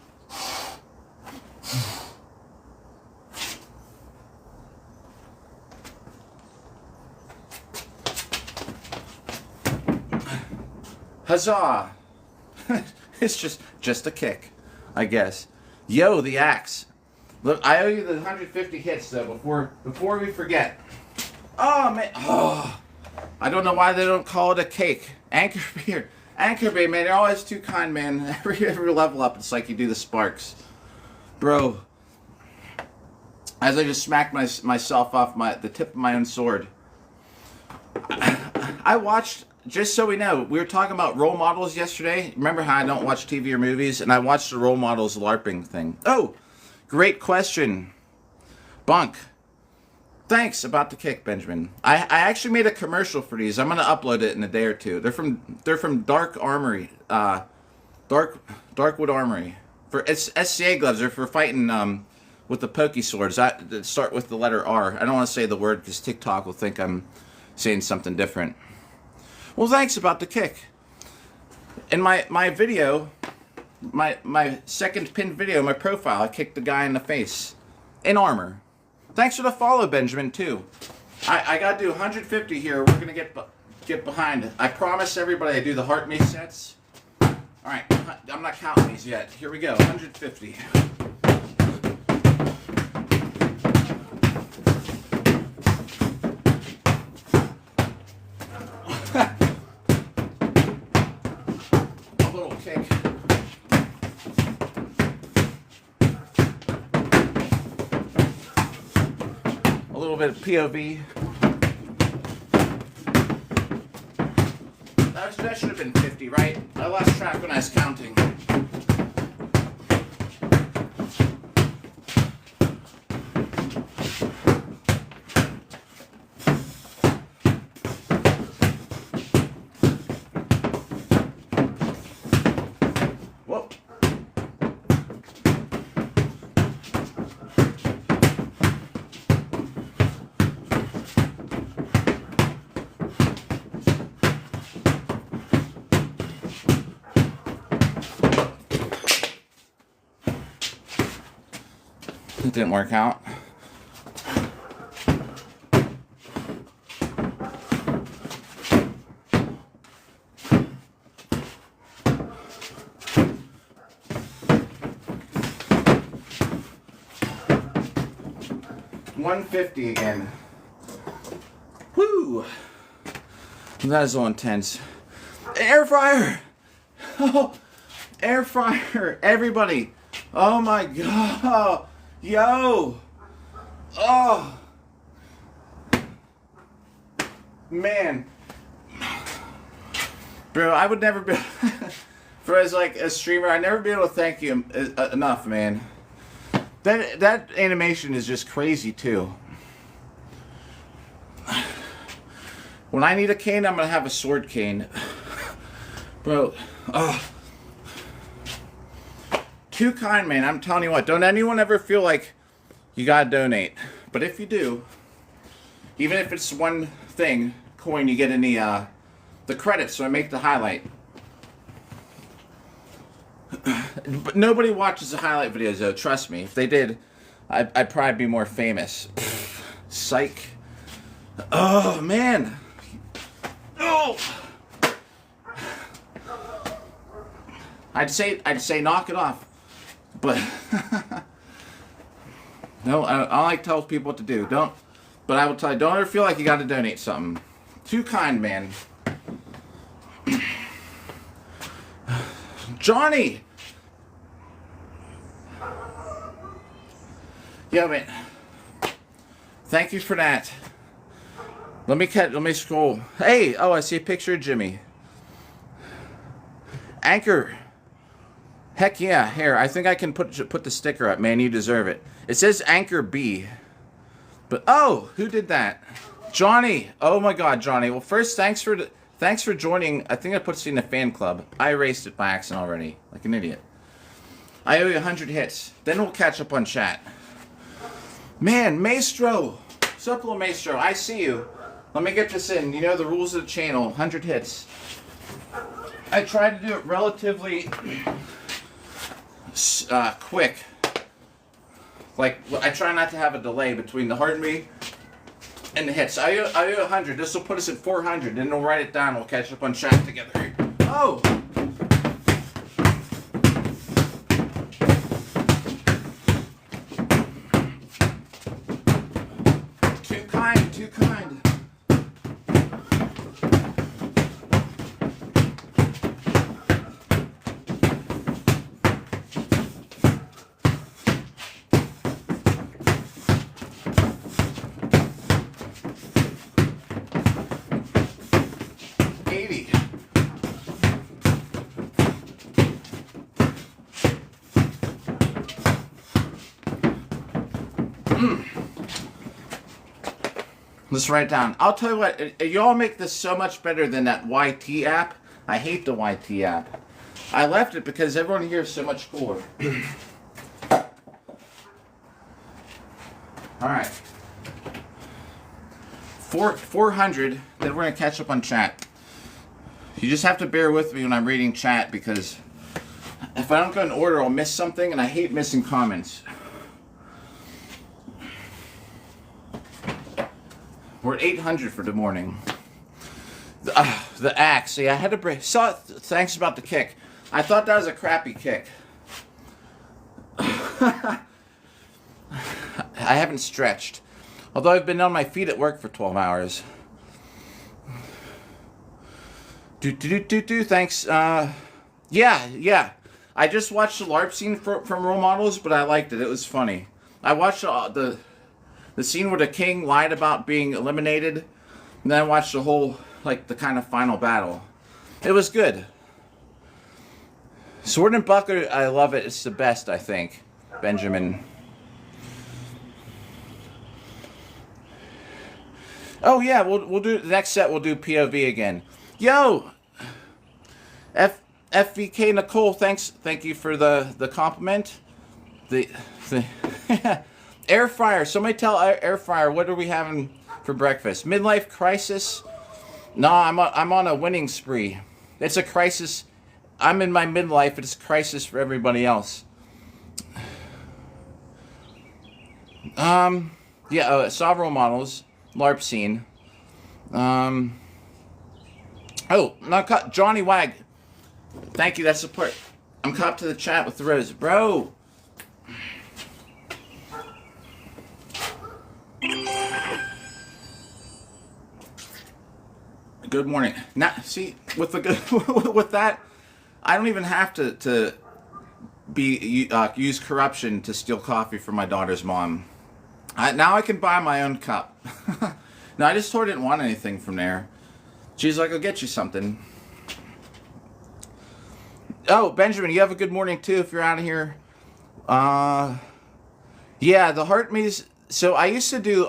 Huzzah! It's just a kick, I guess. Yo, the axe. Look, I owe you the 150 hits though before we forget. Oh man, oh, I don't know why they don't call it a cake. Anchor Bay, man, they're always too kind, man. Every level up, it's like you do the sparks, bro. As I just smacked myself off the tip of my own sword. I watched. Just so we know, we were talking about role models yesterday. Remember how I don't watch TV or movies? And I watched the role models LARPing thing. Oh, great question. Bunk. Thanks about the kick, Benjamin. I actually made a commercial for these. I'm going to upload it in a day or two. They're from Dark Armory. Darkwood Armory. It's SCA gloves. They're for fighting with the pokey swords. That start with the letter R. I don't want to say the word because TikTok will think I'm saying something different. Well, thanks about the kick. In my video, my second pinned video, my profile, I kicked the guy in the face. In armor. Thanks for the follow, Benjamin, too. I gotta do 150 here. We're gonna get behind. I promise everybody I do the heart mace sets. Alright, I'm not counting these yet. Here we go, 150. A little bit of POV. That should have been 50, right? I lost track when I was counting. Whoa. It didn't work out. $150 again. Woo! That is so intense. Air fryer! Oh, air fryer! Everybody! Oh my god! Yo! Oh, man. Bro, I would never be... For as like a streamer, I'd never be able to thank you enough, man. That animation is just crazy, too. When I need a cane, I'm gonna have a sword cane. Bro, oh. Too kind, man. I'm telling you what, don't anyone ever feel like you gotta donate. But if you do, even if it's one thing, coin, you get in the credits, so I make the highlight. But nobody watches the highlight videos, though. Trust me. If they did, I'd probably be more famous. Psych. Oh, man. Oh. I'd say knock it off. But no, I like to tell people what to do. Don't. But I will tell you, don't ever feel like you got to donate something. Too kind, man. Johnny. Yeah, man. Thank you for that. Let me scroll. Hey, oh, I see a picture of Jimmy. Anchor. Heck yeah, here. I think I can put the sticker up, man. You deserve it. It says Anchor B. But oh, who did that? Johnny. Oh my God, Johnny. Well, first, thanks for joining. I think I put you in the fan club. I erased it by accident already, like an idiot. I owe you 100 hits. Then we'll catch up on chat. Man, Maestro. What's up, little Maestro? I see you. Let me get this in. You know the rules of the channel. 100 hits. I tried to do it relatively quick. Like, I try not to have a delay between the heartbeat and the hits. I owe 100. This will put us at 400. Then we'll write it down. We'll catch up on chat together. Oh! Too kind, too kind. Let's write it down. I'll tell you what, y'all make this so much better than that YT app. I hate the YT app. I left it because everyone here is so much cooler. Alright. 400, then we're going to catch up on chat. You just have to bear with me when I'm reading chat because if I don't go in order, I'll miss something, and I hate missing comments. We're at 800 for the morning. The axe. See, I had to break. Thanks about the kick. I thought that was a crappy kick. I haven't stretched. Although I've been on my feet at work for 12 hours. Thanks. Yeah. I just watched the LARP scene from Role Models, but I liked it. It was funny. I watched the scene where the king lied about being eliminated, and then I watched the whole, like, the kind of final battle. It was good. Sword and Buckler, I love it. It's the best, I think. Benjamin. Oh, yeah, we'll do, the next set we'll do POV again. Yo! FVK Nicole, thank you for the compliment. The Air fryer. Somebody tell air fryer, what are we having for breakfast? Midlife crisis? No, I'm on a winning spree. It's a crisis. I'm in my midlife. It's a crisis for everybody else. Yeah, Sovereign Models, LARP scene. Oh, not Johnny Wag. Thank you, that's support. I'm caught up to the chat with the rose. Bro! Good morning. Now, see, with that, I don't even have to use corruption to steal coffee from my daughter's mom. Now I can buy my own cup. No, I just told her I didn't want anything from there. She's like, I'll get you something. Oh, Benjamin, you have a good morning too if you're out of here. Yeah, the heart me's. So I used to do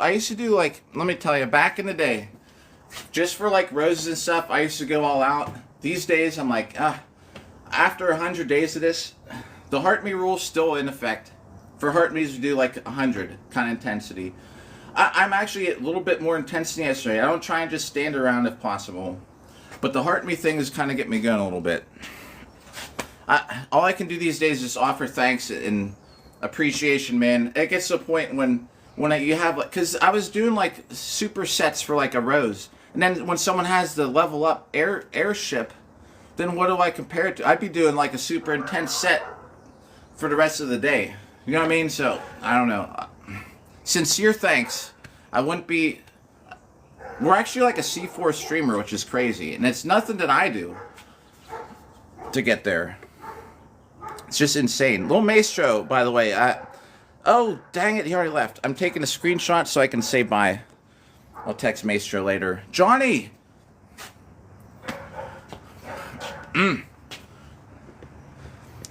like, let me tell you, back in the day, just for like roses and stuff, I used to go all out. These days, I'm like, after 100 days of this, the heart me rule's still in effect. For heart me's, we do like 100 kind of intensity. I'm actually a little bit more intense than yesterday. I don't try and just stand around if possible. But the heart me thing is kind of get me going a little bit. All I can do these days is offer thanks and appreciation, man. It gets to a point when you have, like, because I was doing like supersets for like a rose, and then when someone has the level up airship, then what do I compare it to? I'd be doing like a super intense set for the rest of the day. You know what I mean? So I don't know. Sincere thanks. I wouldn't be. We're actually like a C4 streamer, which is crazy, and it's nothing that I do to get there. It's just insane. Little Maestro, by the way. Oh, dang it, he already left. I'm taking a screenshot so I can say bye. I'll text Maestro later. Johnny!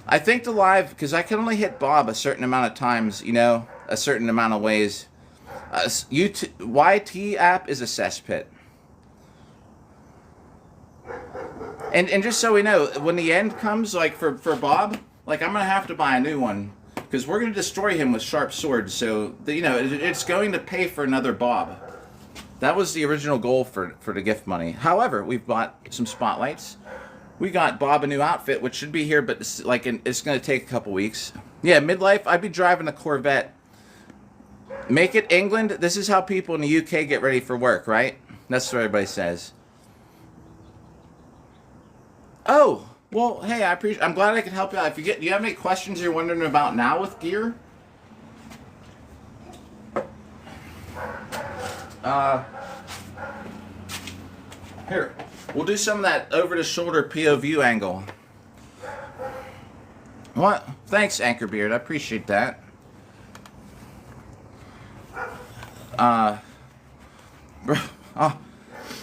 I think the live, because I can only hit Bob a certain amount of times, you know, a certain amount of ways. YT app is a cesspit. And just so we know, when the end comes, like for Bob, like I'm going to have to buy a new one. Because we're going to destroy him with sharp swords. So, you know, it's going to pay for another Bob. That was the original goal for the gift money. However, we've bought some spotlights. We got Bob a new outfit, which should be here, but it's going to take a couple weeks. Yeah, midlife, I'd be driving a Corvette. Make it England. This is how people in the UK get ready for work, right? That's what everybody says. Oh, well, hey, I'm glad I could help you out. Do you have any questions you're wondering about now with gear? Here, we'll do some of that over-the-shoulder POV angle. What? Thanks, Anchorbeard. I appreciate that. Oh,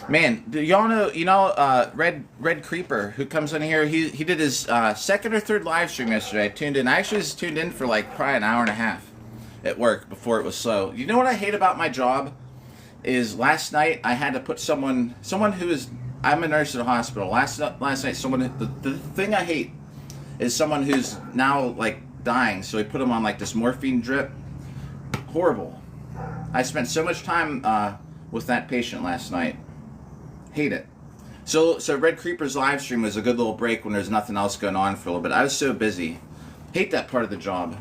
man, do y'all know, Red Creeper, who comes in here, he did his second or third live stream yesterday. I tuned in. I actually was tuned in for like probably an hour and a half at work before it was slow. You know what I hate about my job? Is last night I had to put someone who is, I'm a nurse at a hospital. Last night, the thing I hate is someone who's now like dying. So we put them on like this morphine drip. Horrible. I spent so much time with that patient last night. Hate it. So Red Creeper's live stream was a good little break when there's nothing else going on for a little bit. I was so busy. Hate that part of the job.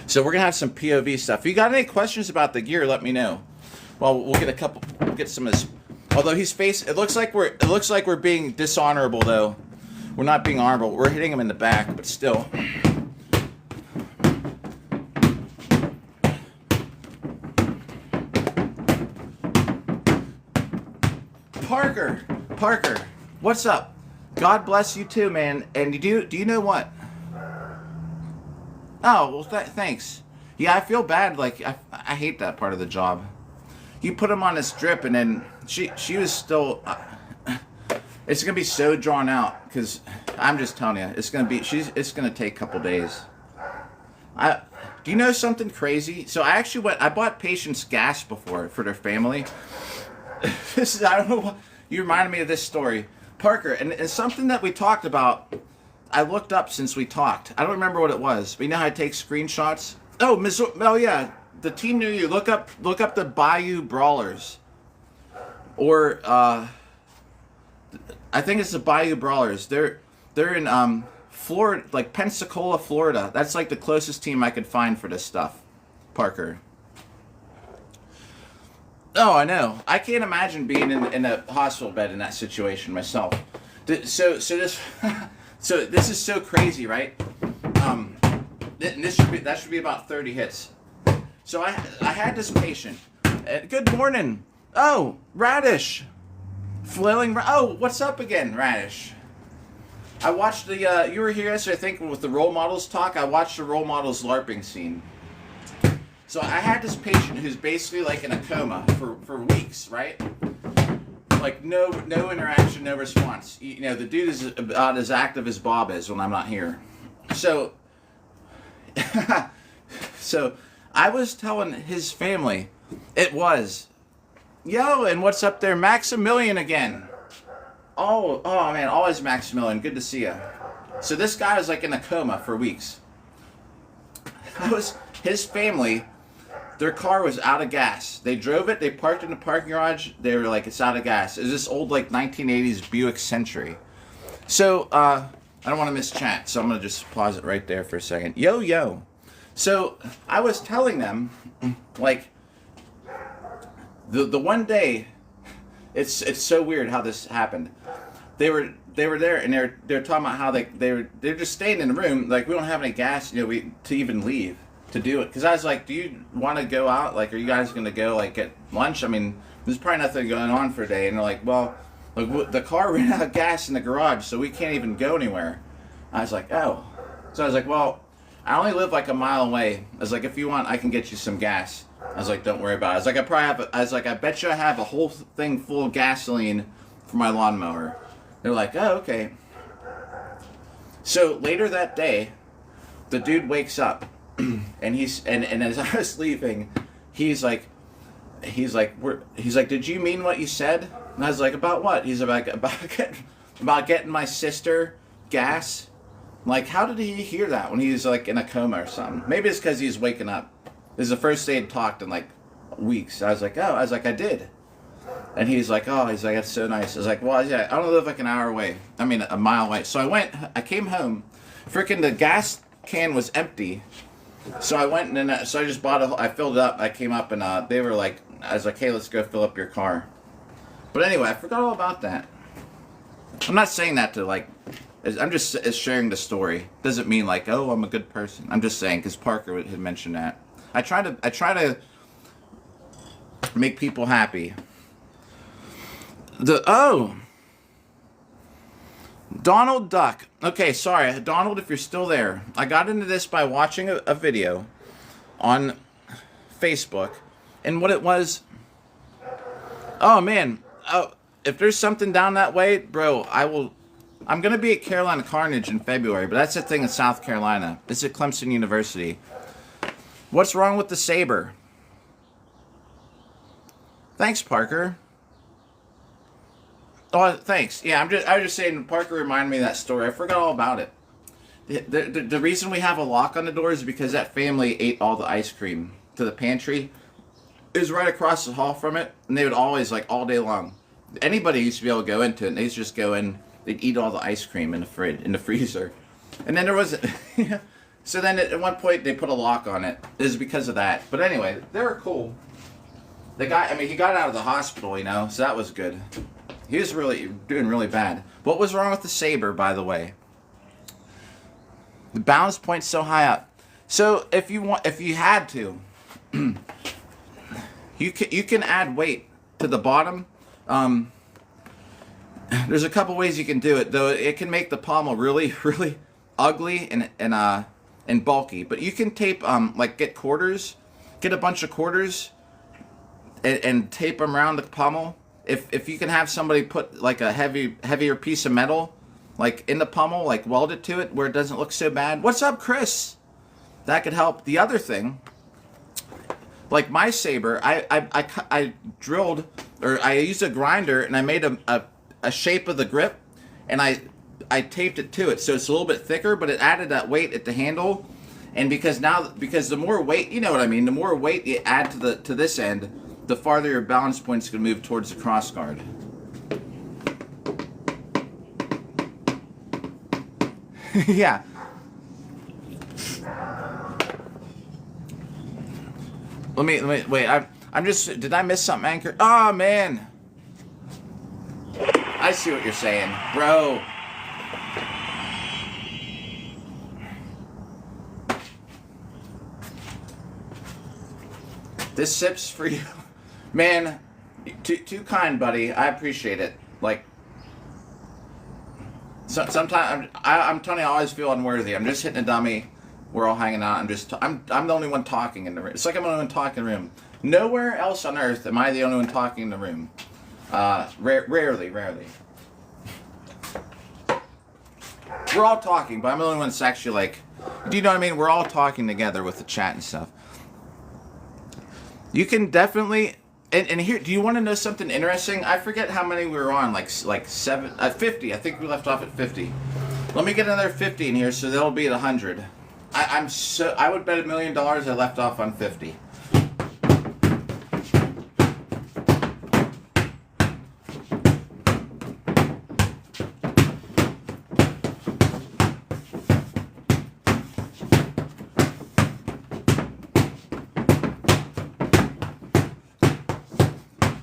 So we're gonna have some POV stuff. If you got any questions about the gear, let me know. Well, we'll get some of this. Although it looks like we're being dishonorable though. We're not being honorable. We're hitting him in the back, but still. Parker, what's up? God bless you too, man. And do you know what? Oh, well, thanks. Yeah, I feel bad. Like I hate that part of the job. You put him on this drip, and then she was still. It's gonna be so drawn out because I'm just telling you, it's gonna take a couple days. Do you know something crazy? So I bought patients gas before for their family. I don't know what, you reminded me of this story, Parker, and it's something that we talked about. I looked up since we talked. I don't remember what it was, but you know how I take screenshots? Oh yeah, the team near you. Look up the Bayou Brawlers, or I think it's the Bayou Brawlers. They're in Florida, like Pensacola, Florida. That's like the closest team I could find for this stuff, Parker. Oh, I know. I can't imagine being in a hospital bed in that situation myself. So this is so crazy, right? That should be about 30 hits. So I had this patient. Good morning. Oh, Radish. Flailing. Oh, what's up again, Radish? I watched the. You were here yesterday, I think, with the role models talk. I watched the role models LARPing scene. So I had this patient who's basically like in a coma for weeks, right? Like no interaction, no response. You know, the dude is about as active as Bob is when I'm not here. So, so I was telling his family, it was, yo, and what's up there, Maximilian again. Oh man, always Maximilian. Good to see you. So this guy was like in a coma for weeks. His family. Their car was out of gas. They drove it. They parked in the parking garage. They were like, it's out of gas. It was this old like 1980s Buick Century. So I don't want to miss chat, so I'm gonna just pause it right there for a second. Yo. So I was telling them, like, the one day, it's so weird how this happened. They were there and they're talking about how they're just staying in the room, like we don't have any gas, you know, to even leave to do it. Because I was like, do you want to go out? Like, are you guys gonna go like get lunch? I mean, there's probably nothing going on for a day. And they're like, well, like, the car ran out of gas in the garage, so we can't even go anywhere. I was like, oh. So I was like, well, I only live like a mile away. I was like, if you want, I can get you some gas. I was like, don't worry about it. I was like, I bet you I have a whole thing full of gasoline for my lawnmower. They're like, oh, okay. So later that day, the dude wakes up, and as I was leaving, he's like, did you mean what you said? And I was like, about what? He's about getting my sister gas. Like, how did he hear that when he was like in a coma or something? Maybe it's because he's waking up. This is the first day he'd talked in like weeks. I was like, I did. And he's like, that's so nice. I was like, well, yeah, I don't live like an hour away. I mean, a mile away. So I came home. Freaking the gas can was empty. So I went and I just I filled it up. I came up and they were like, I was like, hey, let's go fill up your car. But anyway, I forgot all about that. I'm not saying that to like, I'm just sharing the story. Doesn't mean like, oh, I'm a good person. I'm just saying because Parker had mentioned that. I try to make people happy. Donald Duck. Okay, sorry, Donald, if you're still there. I got into this by watching a video on Facebook, and what it was. Oh man, if there's something down that way, bro, I'm gonna be at Carolina Carnage in February, but that's the thing in South Carolina. It's at Clemson University. What's wrong with the saber? Thanks, Parker. Oh, thanks. Yeah, I was just saying, Parker reminded me of that story. I forgot all about it. The reason we have a lock on the door is because that family ate all the ice cream to the pantry. It was right across the hall from it, and they would always, like, all day long. Anybody used to be able to go into it, and they used to just go in, they'd eat all the ice cream in the freezer. And then there was... So then at one point they put a lock on it. It was because of that. But anyway, they were cool. The guy, I mean, he got out of the hospital, you know, so that was good. He was really doing really bad. What was wrong with the saber, by the way? The balance point's so high up. So if you had to, you can add weight to the bottom. There's a couple ways you can do it, though. It can make the pommel really, really ugly and bulky. But you can tape, like get a bunch of quarters, and tape them around the pommel. If you can have somebody put like a heavier piece of metal, like in the pommel, like weld it to it where it doesn't look so bad. What's up, Chris? That could help. The other thing, like my saber, I drilled, or I used a grinder and I made a shape of the grip, and I taped it to it so it's a little bit thicker, but it added that weight at the handle. And because the more weight, you know what I mean, the more weight you add to this end, the farther your balance point's going to move towards the cross guard. Yeah. Let me wait. I'm just. Did I miss something, Anchor? Oh man. I see what you're saying, bro. This sip's for you. Man, too kind, buddy. I appreciate it. Like, sometimes I'm telling you, I always feel unworthy. I'm just hitting a dummy. We're all hanging out. I'm the only one talking in the room. It's like I'm the only one talking in the room. Nowhere else on earth am I the only one talking in the room. Rarely. We're all talking, but I'm the only one that's actually like, do you know what I mean? We're all talking together with the chat and stuff. You can definitely, and here, do you want to know something interesting? I forget how many we were on, like 50. I think we left off at 50. Let me get another 50 in here, so that'll be at 100. I would bet $1 million I left off on 50.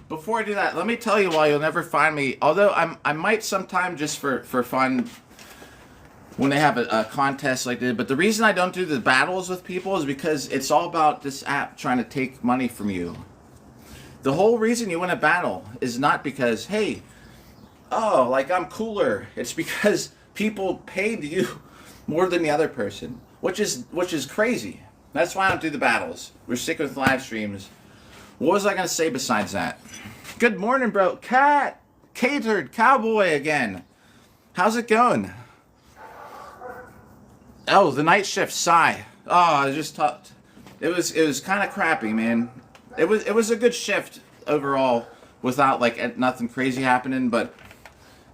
Before I do that, let me tell you why you'll never find me. Although I might sometime just for fun when they have a contest like this. But the reason I don't do the battles with people is because it's all about this app trying to take money from you. The whole reason you win a battle is not because, hey, oh, like I'm cooler. It's because people paid you more than the other person, which is crazy. That's why I don't do the battles. We're sticking with live streams. What was I gonna say besides that? Good morning, bro. Catered Cowboy again. How's it going? Oh, the night shift. Sigh. Oh, I just talked. It was kind of crappy, man. It was a good shift overall, without like nothing crazy happening. But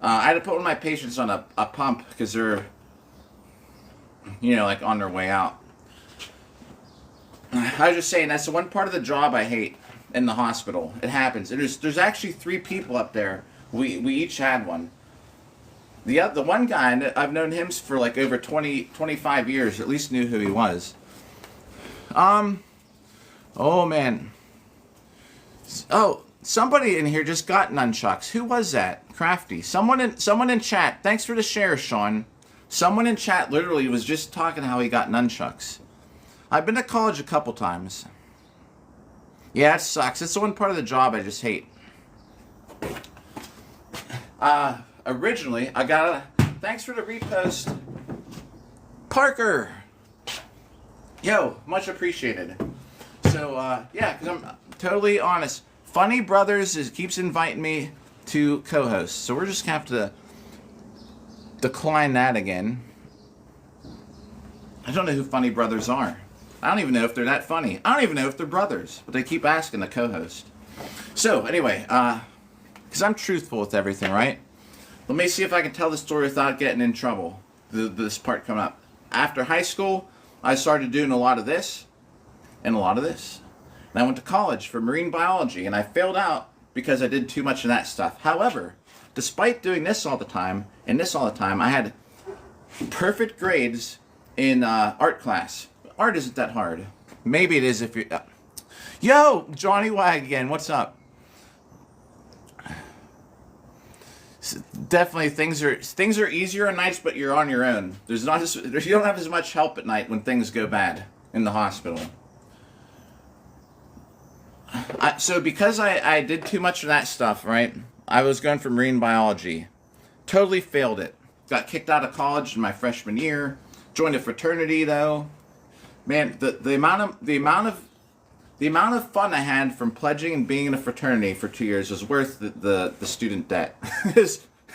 I had to put one of my patients on a pump because they're, like on their way out. I was just saying that's the one part of the job I hate in the hospital. It happens. There's actually 3 people up there. We each had one. The one guy, I've known him for like over 25 years, or at least knew who he was. Oh man. Oh, somebody in here just got nunchucks. Who was that? Crafty. Someone in chat. Thanks for the share, Sean. Someone in chat literally was just talking how he got nunchucks. I've been to college a couple times. Yeah, it sucks. It's the one part of the job I just hate. Originally, I got thanks for the repost. Parker! Yo, much appreciated. So, yeah, because I'm totally honest. Funny Brothers keeps inviting me to co-host. So we're just going to have to decline that again. I don't know who Funny Brothers are. I don't even know if they're that funny. I don't even know if they're brothers, but they keep asking the co-host. So, anyway, because I'm truthful with everything, right? Let me see if I can tell the story without getting in trouble. This part coming up. After high school, I started doing a lot of this and a lot of this. And I went to college for marine biology, and I failed out because I did too much of that stuff. However, despite doing this all the time and this all the time, I had perfect grades in art class. Art isn't that hard. Maybe it is if you're... Yo, Johnny Wag again. What's up? Definitely, things are easier at nights, but you're on your own. You don't have as much help at night when things go bad in the hospital. So because I did too much of that stuff, right? I was going for marine biology. Totally failed it. Got kicked out of college in my freshman year. Joined a fraternity though. Man, the amount of fun I had from pledging and being in a fraternity for 2 years was worth the student debt.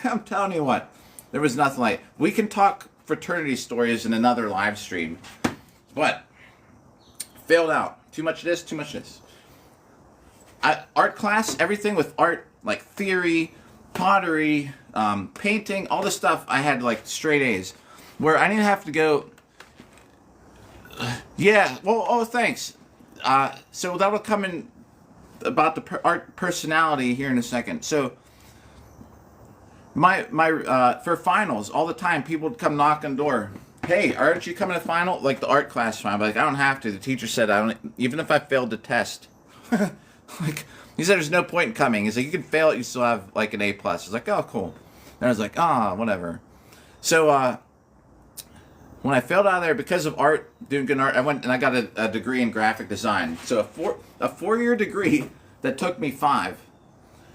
I'm telling you what, there was nothing like. We can talk fraternity stories in another live stream, but failed out. Too much of this, too much of this. Art class, everything with art, like theory, pottery, painting, all this stuff, I had like straight A's. Where I didn't have to go... Yeah, well, oh, thanks. So that'll come in about the art personality here in a second. So my for finals, all the time, people would come knock on the door. Hey, aren't you coming to final? Like the art class final. Like, I don't have to. The teacher said I don't, even if I failed the test. Like, he said there's no point in coming. He's like, you can fail it, you still have like an A+. I was like, oh, cool. And I was like, whatever. So, when I failed out of there because of art, doing good art, I went and I got a degree in graphic design. So a 4-year degree that took me 5,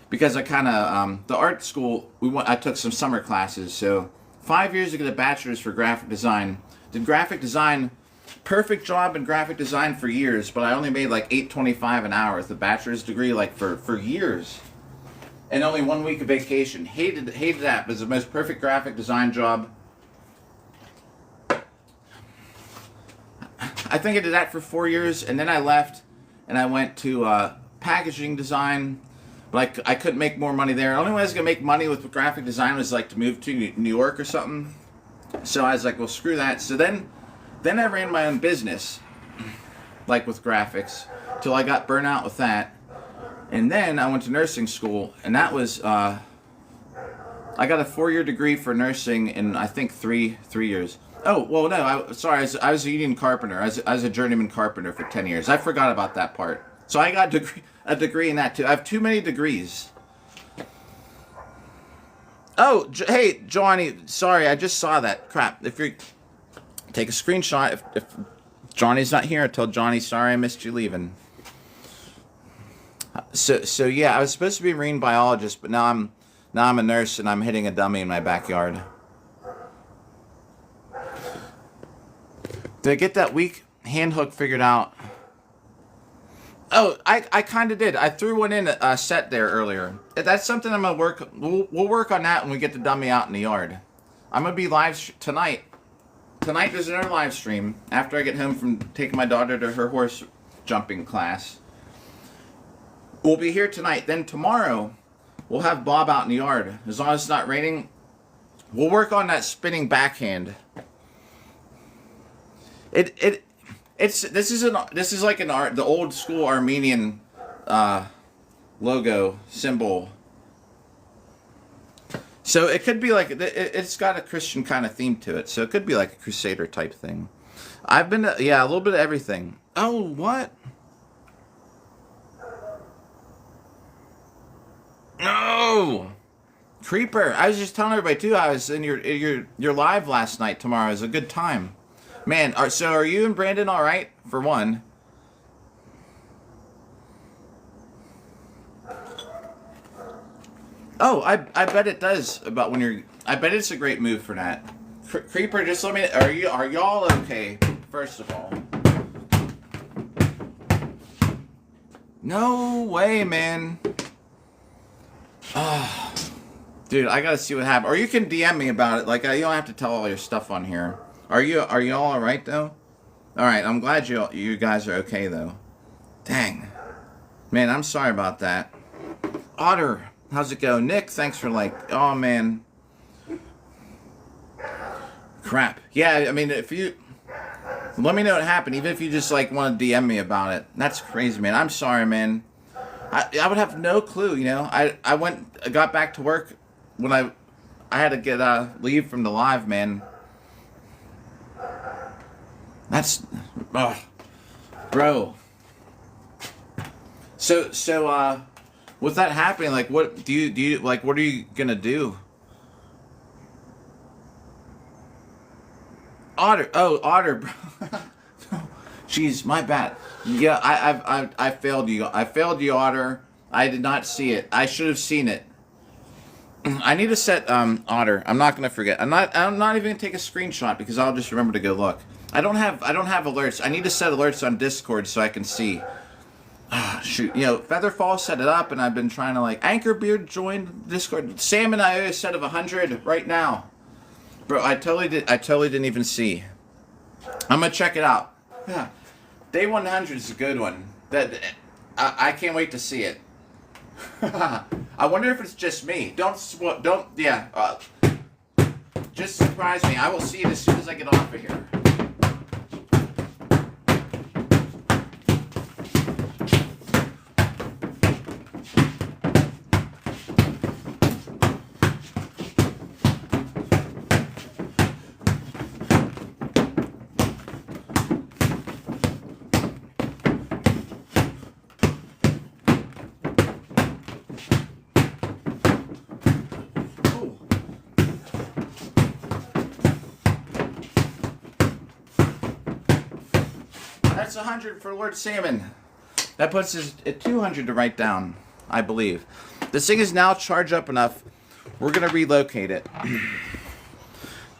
because I kind of the art school I took some summer classes. So 5 years to get a bachelor's for graphic design. Did graphic design perfect job in graphic design for years, but I only made like $8.25 an hour with a bachelor's degree, like for years, and only 1 week of vacation. Hated that. It was the most perfect graphic design job. I think I did that for 4 years, and then I left, and I went to packaging design, but I couldn't make more money there. The only way I was gonna make money with graphic design was like to move to New York or something. So I was like, well, screw that. So then I ran my own business, like with graphics, till I got burnt out with that. And then I went to nursing school, and that was, I got a 4-year degree for nursing in, I think, three years. Oh, well, no, I was a union carpenter. I was a journeyman carpenter for 10 years. I forgot about that part. So I got a degree in that, too. I have too many degrees. Oh, hey, Johnny, sorry, I just saw that. Crap. If you take a screenshot, if Johnny's not here, I told Johnny, sorry I missed you leaving. So yeah, I was supposed to be a marine biologist, but now I'm a nurse and I'm hitting a dummy in my backyard. Did I get that weak hand hook figured out? Oh, I kind of did. I threw one in a set there earlier. That's something I'm gonna work. We'll work on that when we get the dummy out in the yard. I'm gonna be live tonight. Tonight there's another live stream after I get home from taking my daughter to her horse jumping class. We'll be here tonight. Then tomorrow we'll have Bob out in the yard. As long as it's not raining, we'll work on that spinning backhand. This is like the old school Armenian logo symbol. So it could be like it's got a Christian kind of theme to it. So it could be like a Crusader type thing. I've been a little bit of everything. Oh, what? No, Creeper. I was just telling everybody too. I was in your live last night. Tomorrow is a good time. Man, so are you and Brandon all right? For one. Oh, I bet it does. About when you're. I bet it's a great move for that. Creeper, just let me. Are y'all okay? First of all. No way, man. Oh, dude, I gotta see what happened. Or you can DM me about it. Like you don't have to tell all your stuff on here. Are you all right though? All right, I'm glad you guys are okay though. Dang, man, I'm sorry about that. Otter, how's it go? Nick, thanks for oh man. Crap. Yeah, I mean, if you let me know what happened, even if you just want to DM me about it. That's crazy, man. I'm sorry, man. I would have no clue, you know. I got back to work when I had to get leave from the live, man. That's bro. So with that happening, what do you what are you gonna do? Otter, bro. Jeez, my bad. Yeah, I failed you. I failed you, Otter. I did not see it. I should have seen it. I need to set Otter. I'm not gonna forget. I'm not even gonna take a screenshot because I'll just remember to go look. I don't have alerts. I need to set alerts on Discord so I can see. Shoot, you know, Featherfall set it up, and I've been trying to Anchorbeard joined Discord. Sam and I have a set of 100 right now, bro. I totally didn't even see. I'm gonna check it out. Yeah. Day 100 is a good one. I can't wait to see it. I wonder if it's just me. Just surprise me. I will see it as soon as I get off of here. That's 100 for Lord Salmon. That puts us at 200 to write down, I believe. This thing is now charged up enough. We're going to relocate it. Then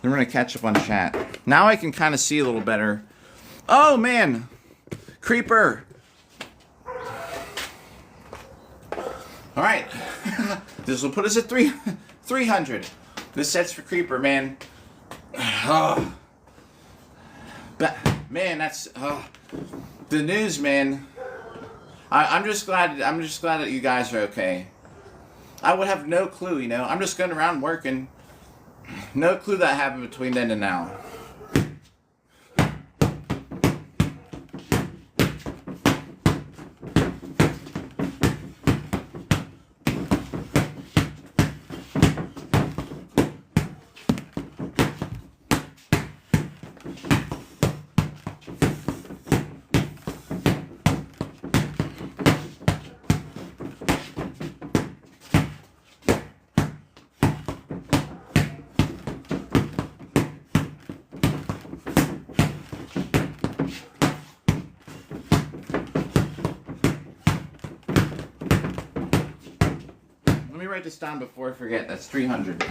we're going to catch up on chat. Now I can kind of see a little better. Oh, man. Creeper. All right. This will put us at 300. This set's for Creeper, man. Oh. But, man, that's... the news, man. I'm just glad that you guys are okay. I would have no clue, you know. I'm just going around working. No clue that happened between then and now. Write this down before I forget. That's 300.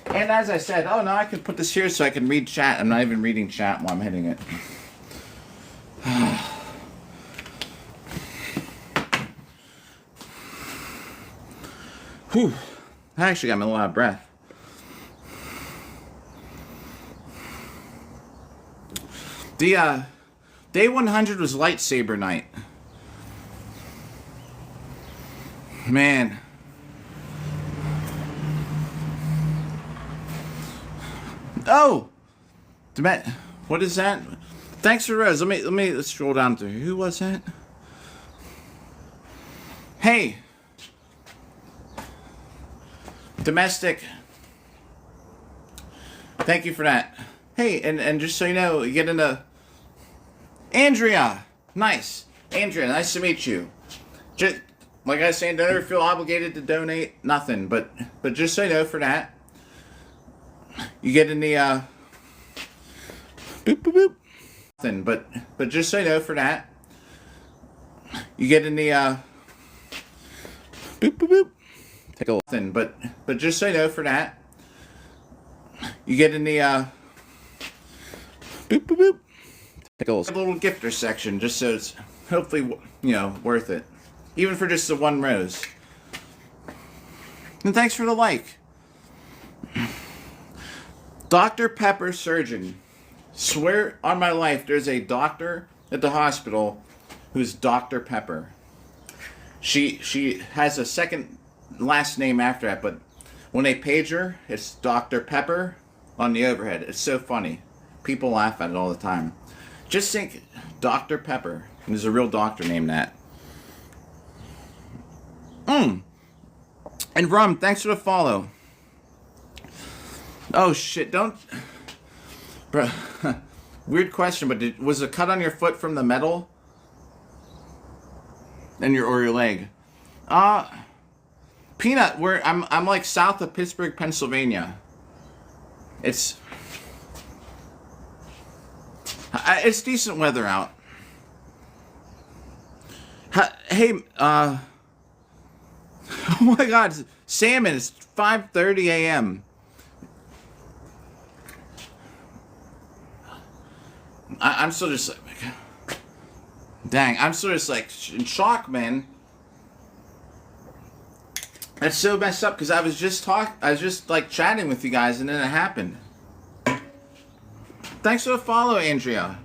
And as I said, oh no, I can put this here so I can read chat. I'm not even reading chat while I'm hitting it. Whew. I actually got me a lot of breath. The day 100 was lightsaber night. Man. Oh, what is that? Thanks for Rose. Let's scroll down through. Who was that? Hey, domestic. Thank you for that. Hey, and just so you know, you get into Andrea. Nice, Andrea. Nice to meet you. Just like I was saying, don't ever feel obligated to donate. Nothing, but just so you know, for that. You get in the boop boop boop. Nothing, but just so you know, for that. You get in the boop boop boop. Take a thing, but just so you know, for that. You get in the boop boop boop. Take a little gifter section, just so it's hopefully worth it, even for just the one rose. And thanks for the like. Dr. Pepper surgeon. Swear on my life there's a doctor at the hospital who's Dr. Pepper. She has a second last name after that, but when they page her, it's Dr. Pepper on the overhead. It's so funny. People laugh at it all the time. Just think Dr. Pepper. And there's a real doctor named that. And Rum, thanks for the follow. Oh shit, don't... Bro, weird question, but was a cut on your foot from the metal? Or your leg? Peanut, I'm like south of Pittsburgh, Pennsylvania. It's decent weather out. Hey, oh my god, salmon, it's 5:30 a.m. I'm still just like, dang, I'm still just like in shock, man. That's so messed up because I was just like chatting with you guys and then it happened. Thanks for the follow, Andrea.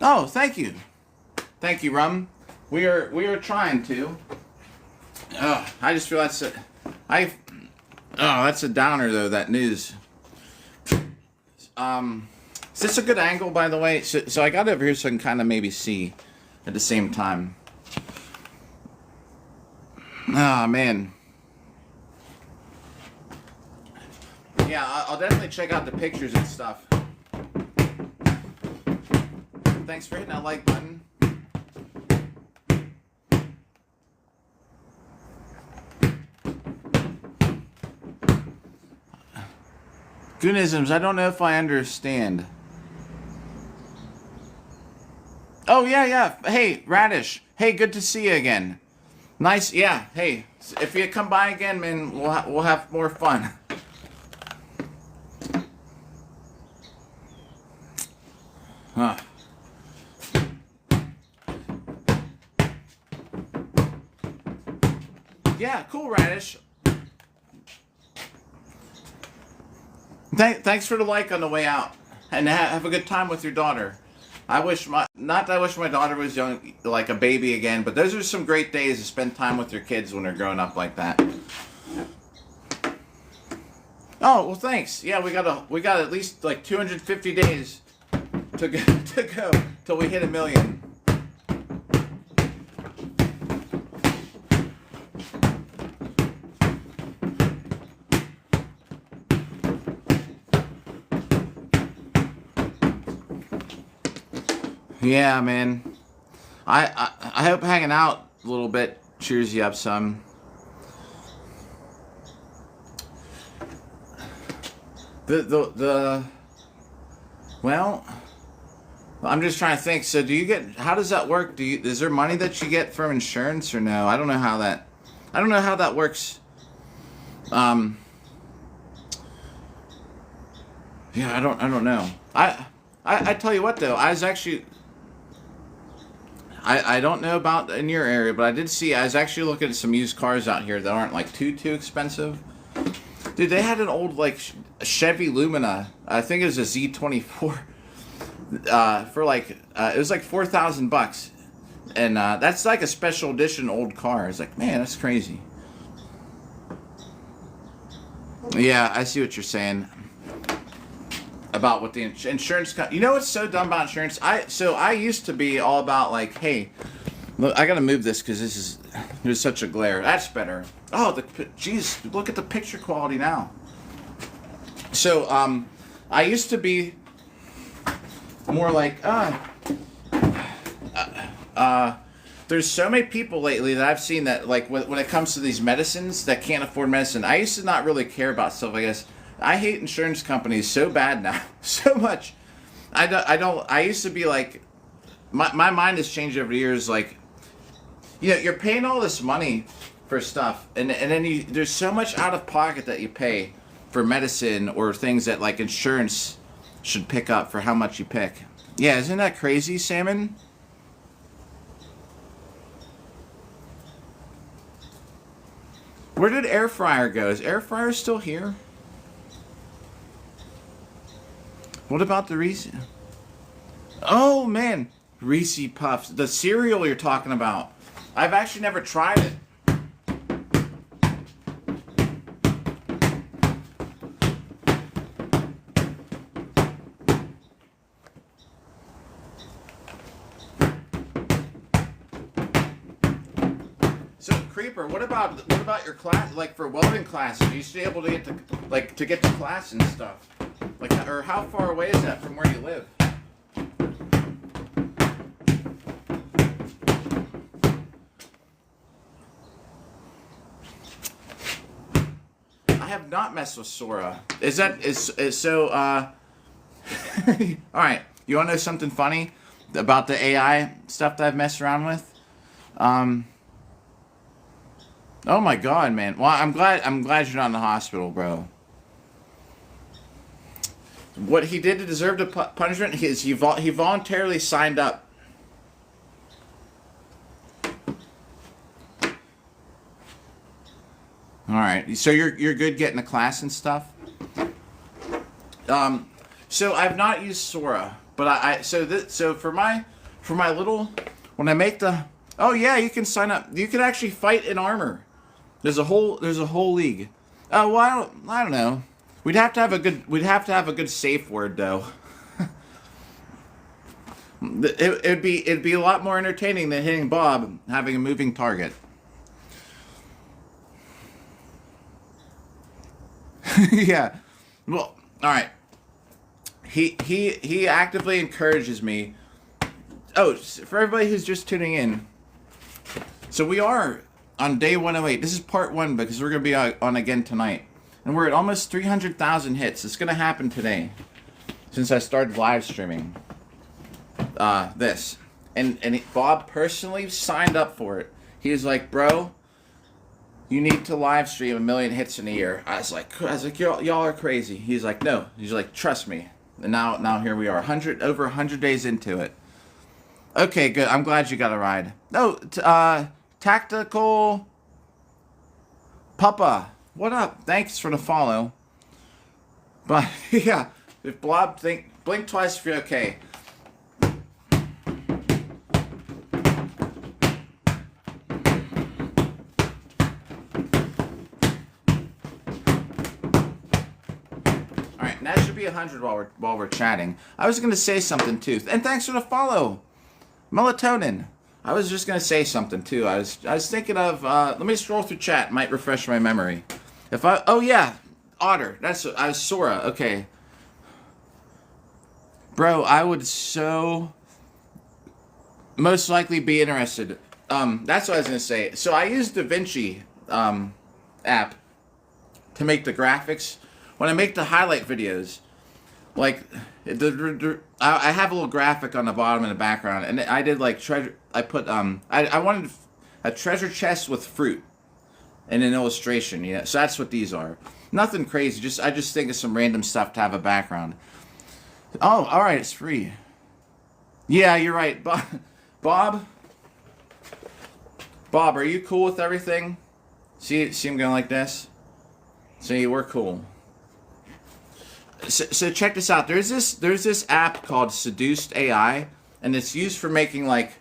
Oh, thank you. Thank you, Rum. We are trying to. I just feel that's a downer though, that news. Is this a good angle, by the way? So I got over here so I can kind of maybe see at the same time. Ah, man. Yeah, I'll definitely check out the pictures and stuff. Thanks for hitting that like button. Goonisms, I don't know if I understand. Oh, yeah. Hey, Radish. Hey, good to see you again. Nice. Yeah. Hey, if you come by again, man, we'll have more fun. Huh. Yeah, cool, Radish. Thanks for the like on the way out, and have a good time with your daughter. I wish not that I wish my daughter was young, like a baby again, but those are some great days to spend time with your kids when they're growing up like that. Oh well, thanks. Yeah, we got at least like 250 days to go till we hit 1 million. Yeah, man. I hope hanging out a little bit cheers you up some. Well, I'm just trying to think. So do you get, how does that work? Is there money that you get from insurance or no? I don't know how that works. Yeah, I don't know. I tell you what though, I was actually, I don't know about in your area, but I was actually looking at some used cars out here that aren't like too expensive. Dude, they had an old like Chevy Lumina. I think it was a Z24. For like it was like $4,000, and that's like a special edition old car. It's like, man, that's crazy. Yeah, I see what you're saying about what the insurance. You know what's so dumb about insurance? I used to be all about like, hey, look, I gotta move this because there's such a glare. That's better. Oh, geez, look at the picture quality now. So I used to be more like there's so many people lately that I've seen that like when it comes to these medicines that can't afford medicine. I used to not really care about stuff like this. I hate insurance companies so bad now, so much. I used to be like, my mind has changed over the years. Like, you know, you're paying all this money for stuff, and then there's so much out of pocket that you pay for medicine or things that like insurance should pick up for how much you pick. Yeah, isn't that crazy, Salmon? Where did air fryer go? Is air fryer still here? What about the Reese? Oh man, Reese Puffs, the cereal you're talking about. I've actually never tried it. So Creeper, what about your class? Like for welding classes, you used to be able to get to class and stuff. Like, or how far away is that from where you live? I have not messed with Sora. Is so? All right. You want to know something funny about the AI stuff that I've messed around with? Oh my God, man. Well, I'm glad you're not in the hospital, bro. What he did to deserve the punishment is he voluntarily signed up. All right, so you're good getting to class and stuff. So I've not used Sora, but so for my little, when I make the, oh yeah, you can sign up. You can actually fight in armor. There's a whole league. Oh well, I don't know. We'd have to have a good safe word though. It'd be a lot more entertaining than hitting Bob having a moving target. Yeah. Well, all right. He actively encourages me. Oh, for everybody who's just tuning in. So we are on day 108. This is part 1 because we're going to be on again tonight. And we're at almost 300,000 hits. It's going to happen today. Since I started live streaming this. And Bob personally signed up for it. He was like, bro, you need to live stream 1 million hits in a year. I was like, y'all are crazy. He's like, no. He's like, trust me. And now here we are, over 100 days into it. Okay, good. I'm glad you got a ride. No, Tactical Papa, what up? Thanks for the follow. But yeah, if Blob blink twice if you're okay. Alright, that should be 100 while we're chatting. I was gonna say something too. And thanks for the follow. Melatonin. I was just gonna say something too. I was thinking of let me scroll through chat, might refresh my memory. Oh yeah, Otter. I was Sora, okay. Bro, I would so most likely be interested. That's what I was gonna say. So I use DaVinci app to make the graphics. When I make the highlight videos, like I have a little graphic on the bottom and the background, and I did like treasure. I put I wanted a treasure chest with fruit and an illustration. You know, so that's what these are. Nothing crazy. I just think of some random stuff to have a background. Oh, all right, it's free. Yeah, you're right, Bob. Bob, are you cool with everything? See him going like this. See, we're cool. So check this out. There's this app called Seduced AI, and it's used for making like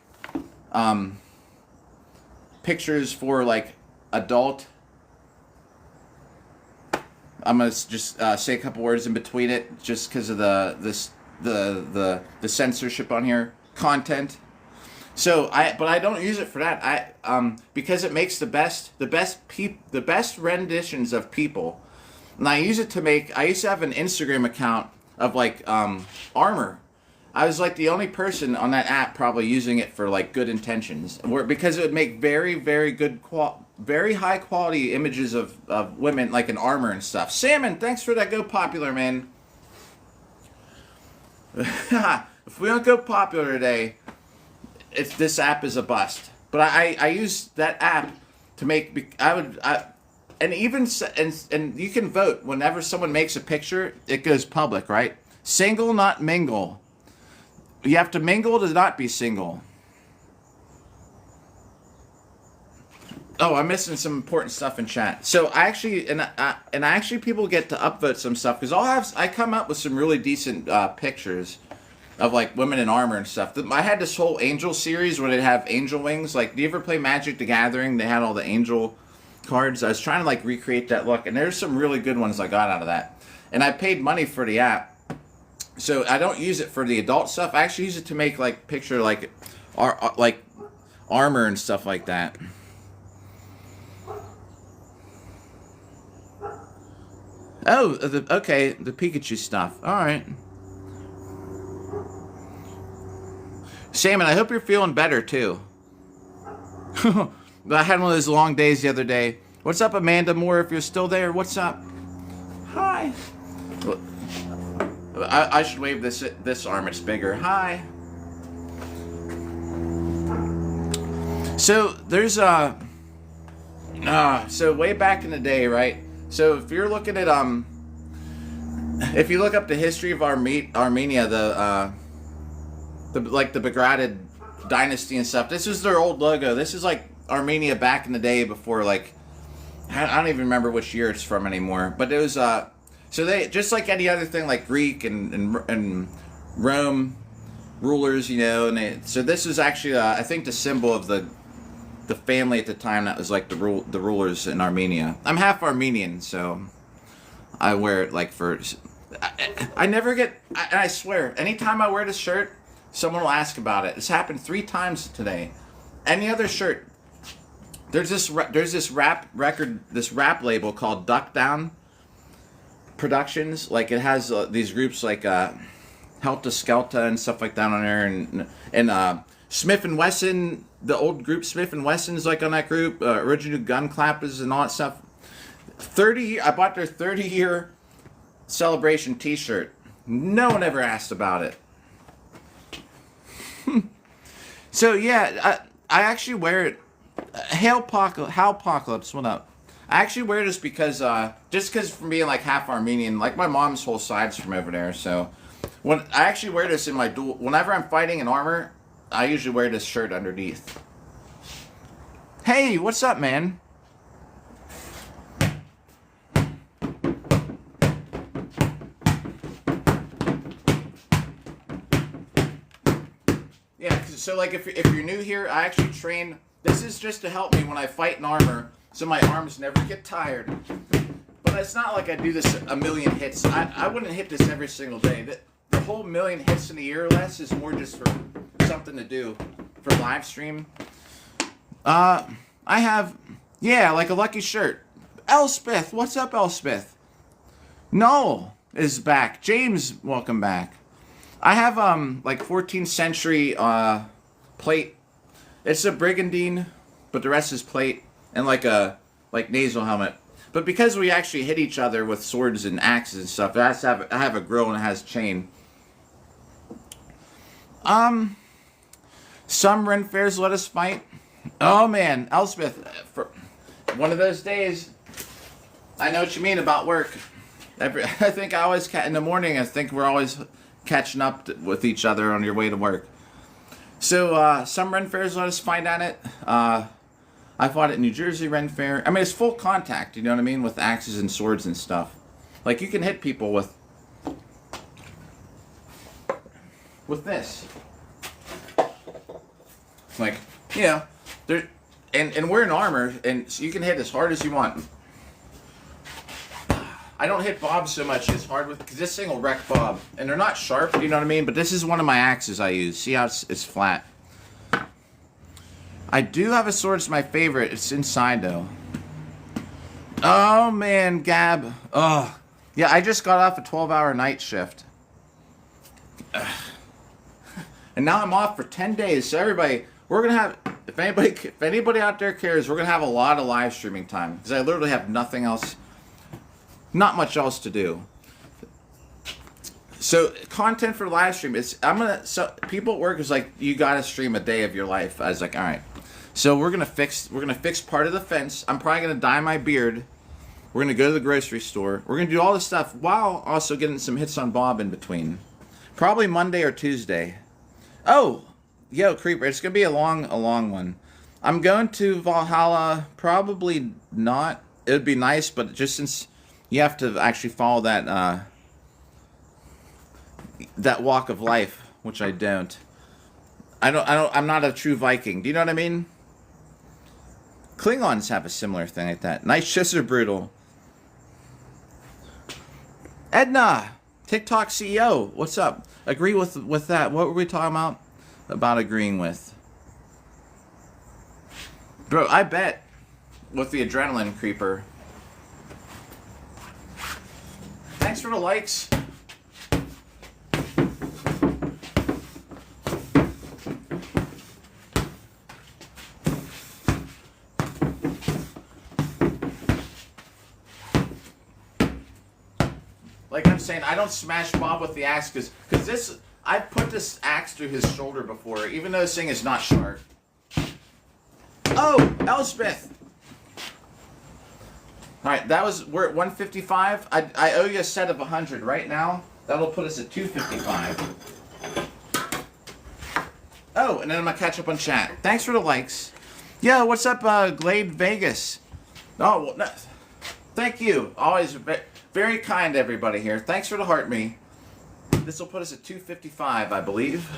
pictures for like adult. I'm gonna just say a couple words in between it, just because of the censorship on here, content. So but I don't use it for that. Because it makes the best renditions of people. And I used to have an Instagram account of like armor. I was like the only person on that app probably using it for like good intentions, because it would make very, very good, very high quality images of women like in armor and stuff. Salmon, thanks for that. Go popular, man. If we don't go popular today, this app is a bust. But I use that app to make. And you can vote whenever someone makes a picture. It goes public, right? Single, not mingle. You have to mingle to not be single. Oh, I'm missing some important stuff in chat. So I actually people get to upvote some stuff, because I come up with some really decent pictures of like women in armor and stuff. I had this whole angel series where they'd have angel wings. Like, do you ever play Magic the Gathering? They had all the angel cards. I was trying to like recreate that look, and there's some really good ones I got out of that. And I paid money for the app, so I don't use it for the adult stuff. I actually use it to make like picture like armor and stuff like that. Oh, okay, the Pikachu stuff. All right. Salmon, I hope you're feeling better too. I had one of those long days the other day. What's up, Amanda Moore, if you're still there? What's up? Hi. I should wave this arm. It's bigger. Hi. So there's so way back in the day, right? So if you're looking at if you look up the history of Armenia, the Bagratid dynasty and stuff, this is their old logo. This is like Armenia back in the day before, like, I don't even remember which year it's from anymore. But it was so they, just like any other thing, like Greek and Rome rulers, you know, so this is actually I think the symbol of the family at the time that was like the rulers in Armenia. I'm half Armenian, so I wear it like for. I never get. I swear, anytime I wear this shirt, someone will ask about it. It's happened 3 times today. Any other shirt. There's this rap label called Duck Down Productions. Like, it has these groups like Helta Skelta and stuff like that on there, and Smith and Wesson, the old group Smith and Wesson is like on that group. Original Gun Clappers and all that stuff. I bought their 30-year celebration T-shirt. No one ever asked about it. So yeah, I actually wear it. Howpocalypse, what up? I actually wear this because, just because from being like half Armenian, like my mom's whole side's from over there, so when I actually wear this in my duel, whenever I'm fighting in armor, I usually wear this shirt underneath. Hey, what's up, man? Yeah, so like if you're new here, I actually train. This is just to help me when I fight in armor, so my arms never get tired. But it's not like I do this a million hits. I wouldn't hit this every single day. The whole million hits in a year or less is more just for something to do for live stream. I have, yeah, like a lucky shirt. Elspeth, what's up, Elspeth? Noel is back. James, welcome back. I have like 14th century plate. It's a brigandine, but the rest is plate and like a nasal helmet. But because we actually hit each other with swords and axes and stuff, I have a grill and it has chain. Some Ren fairs let us fight. Oh man, Elspeth, for one of those days. I know what you mean about work. I think I always in the morning. I think we're always catching up with each other on your way to work. So some Ren fairs let us fight at it. I fought at New Jersey Ren Fair. I mean, it's full contact. You know what I mean, with axes and swords and stuff. Like you can hit people with this. Like, you know, there, and we're in armor, and so you can hit as hard as you want. I don't hit Bob so much as hard with, because this thing will wreck Bob. And they're not sharp, you know what I mean? But this is one of my axes I use. See how it's flat? I do have a sword. It's my favorite. It's inside, though. Oh, man, Gab. Oh. Yeah, I just got off a 12-hour night shift. And now I'm off for 10 days. So everybody, we're going to have, if anybody out there cares, we're going to have a lot of live streaming time. Because I literally have nothing else. Not much else to do. So content for live stream is so people at work is like, you gotta stream a day of your life. I was like, all right. So we're gonna fix part of the fence. I'm probably gonna dye my beard. We're gonna go to the grocery store. We're gonna do all this stuff while also getting some hits on Bob in between. Probably Monday or Tuesday. Oh, yo, Creeper, it's gonna be a long one. I'm going to Valhalla. Probably not. It would be nice, but just since you have to actually follow that that walk of life, which I don't. I'm not a true Viking. Do you know what I mean? Klingons have a similar thing like that. Nice shits are brutal. Edna, TikTok CEO, what's up? Agree with that. What were we talking about? About agreeing with. Bro, I bet with the adrenaline creeper. Thanks for the likes. Like I'm saying, I don't smash Bob with the axe because this, I've put this axe through his shoulder before, even though this thing is not sharp. Oh, Elspeth. Alright, we're at 155. I owe you a set of 100 right now. That'll put us at 255. Oh, and then I'm going to catch up on chat. Thanks for the likes. Yo, what's up, Glade Vegas? Oh, well, no, thank you. Always very kind, everybody here. Thanks for the heart me. This will put us at 255, I believe.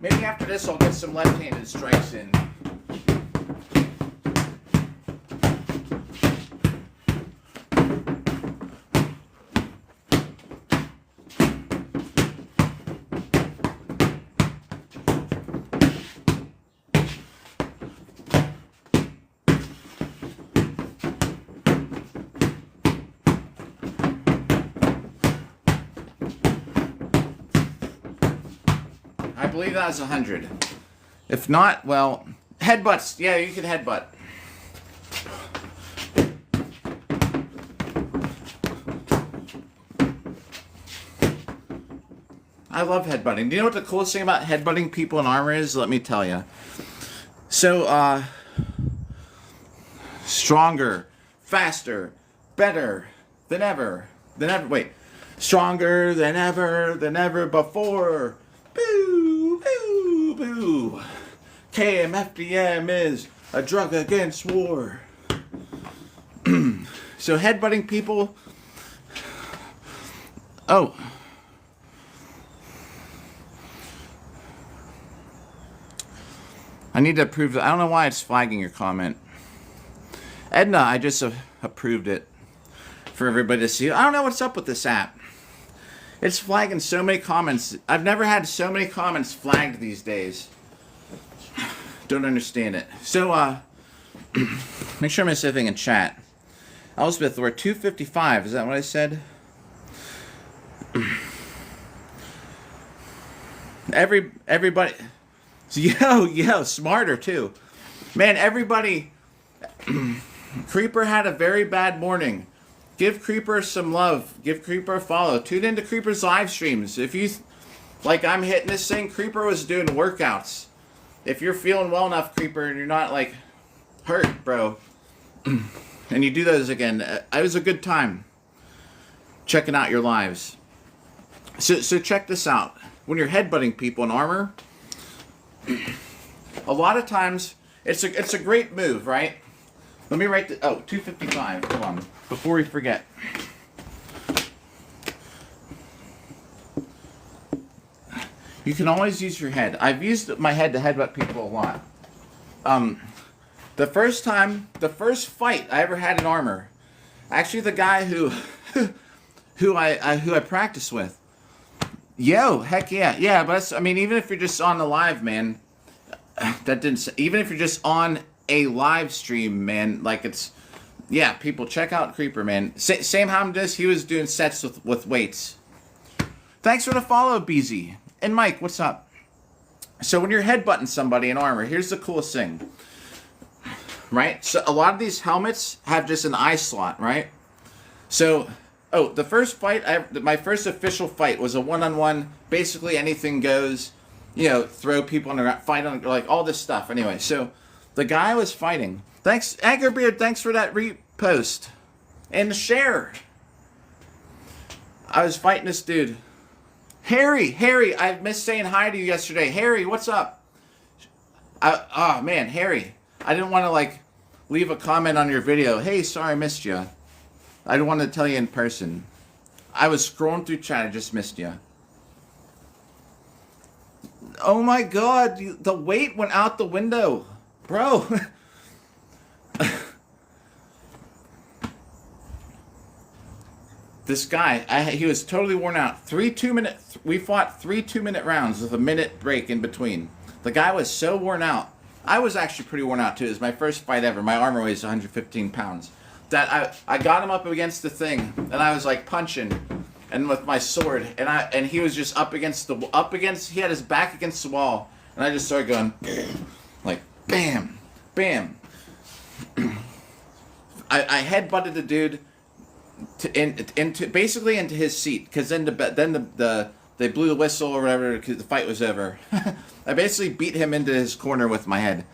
Maybe after this I'll get some left-handed strikes in. I believe that was 100. If not, well, headbutts. Yeah, you can headbutt. I love headbutting. Do you know what the coolest thing about headbutting people in armor is? Let me tell you. So, stronger, faster, better than ever. Wait. Stronger than ever before. Boo, boo, boo. KMFDM is a drug against war. So headbutting people. Oh. I need to approve that. I don't know why it's flagging your comment. Edna, I just approved it for everybody to see. I don't know what's up with this app. It's flagging so many comments. I've never had so many comments flagged these days. Don't understand it. So, make sure I miss anything in chat. Elspeth, we're 255. Is that what I said? Everybody. Yo, smarter too. Man, everybody. Creeper had a very bad morning. Give Creeper some love. Give Creeper a follow. Tune into Creeper's live streams. If you, like I'm hitting this thing, Creeper was doing workouts. If you're feeling well enough, Creeper, and you're not like hurt, bro, and you do those again, it was a good time checking out your lives. So check this out. When you're headbutting people in armor, a lot of times it's a great move, right? Let me write the 255. Hold on, before we forget. You can always use your head. I've used my head to headbutt people a lot. The first fight I ever had in armor, actually the guy who I practice with. Yo, heck yeah, but that's, I mean, even if you're just on the live, man, even if you're just on a live stream, man, like it's, yeah, people check out Creeper, man. Same how he was doing sets with weights. Thanks for the follow, BZ. And Mike, what's up? So when you're headbutting somebody in armor, here's the coolest thing. Right? So a lot of these helmets have just an eye slot, right? So, the first fight, my first official fight was a one-on-one, basically anything goes, throw people on the ground, fight on, like all this stuff. Anyway, so the guy was fighting. Thanks, Anchorbeard, thanks for that repost. And the share. I was fighting this dude. Harry, I missed saying hi to you yesterday. Harry, what's up? Oh man, Harry, I didn't want to leave a comment on your video. Hey, sorry I missed you. I didn't want to tell you in person. I was scrolling through chat, I just missed you. Oh my god, the weight went out the window. Bro. This guy, he was totally worn out. We fought 3 2-minute rounds with a minute break in between. The guy was so worn out. I was actually pretty worn out too. It was my first fight ever. My armor weighs 115 pounds. That I got him up against the thing, and I was like punching, and with my sword, and he was just up against. He had his back against the wall, and I just started going, like bam, bam. I headbutted the dude basically into his seat, because then they blew the whistle or whatever because the fight was over. I basically beat him into his corner with my head.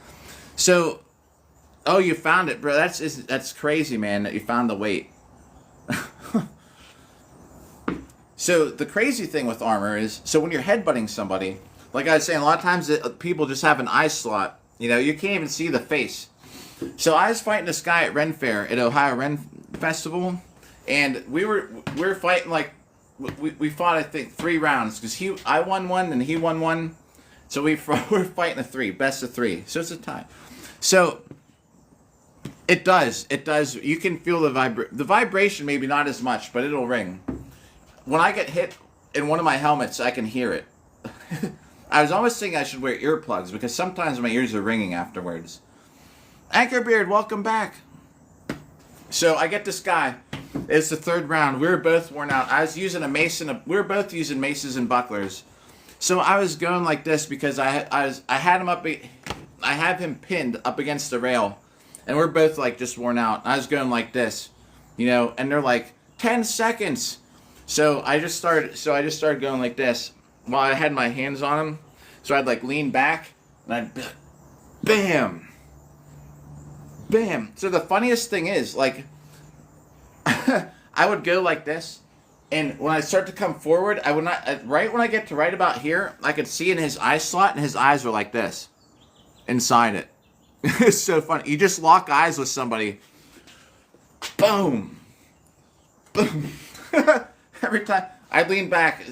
So, oh, you found it, bro. That's crazy, man, that you found the weight. So the crazy thing with armor is, so when you're headbutting somebody, like I was saying, a lot of times people just have an eye slot. You can't even see the face. So I was fighting this guy at Ren Fair, at Ohio Ren Festival, and we were fighting we fought, I think, 3 rounds, because I won 1 and he won 1. So we're fighting a 3, best of 3. So it's a tie. So it does. You can feel the vibration, maybe not as much, but it'll ring. When I get hit in one of my helmets, I can hear it. I was almost thinking I should wear earplugs, because sometimes my ears are ringing afterwards. Anchorbeard, welcome back. So I get this guy. It's the 3rd round. We were both worn out. I was using a mace we were both using maces and bucklers. So I was going like this because I had him up. I have him pinned up against the rail, and we're both just worn out. I was going like this, and they're like 10 seconds. So I just started going like this, while I had my hands on him. So I'd like lean back and I'd be like, bam, bam. So the funniest thing is, like, I would go like this, and when I start to come forward, I would not. Right when I get to right about here, I could see in his eye slot, and his eyes were like this, inside it. It's so funny. You just lock eyes with somebody. Boom, boom. Every time I lean back,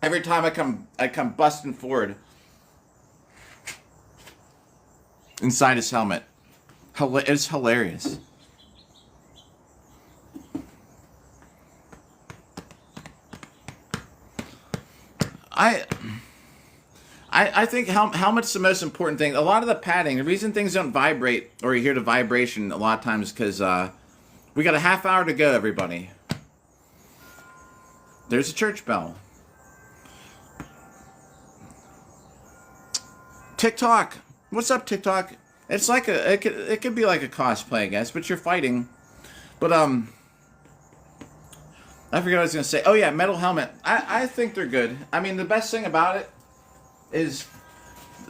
every time I come busting forward inside his helmet. It's hilarious. I think helmet's the most important thing. A lot of the padding, the reason things don't vibrate or you hear the vibration a lot of times is because we got a half hour to go, everybody. There's a church bell. TikTok. What's up, TikTok? It's like it could be like a cosplay, I guess, but you're fighting. But I forget what I was gonna say. Oh yeah, metal helmet. I think they're good. I mean, the best thing about it is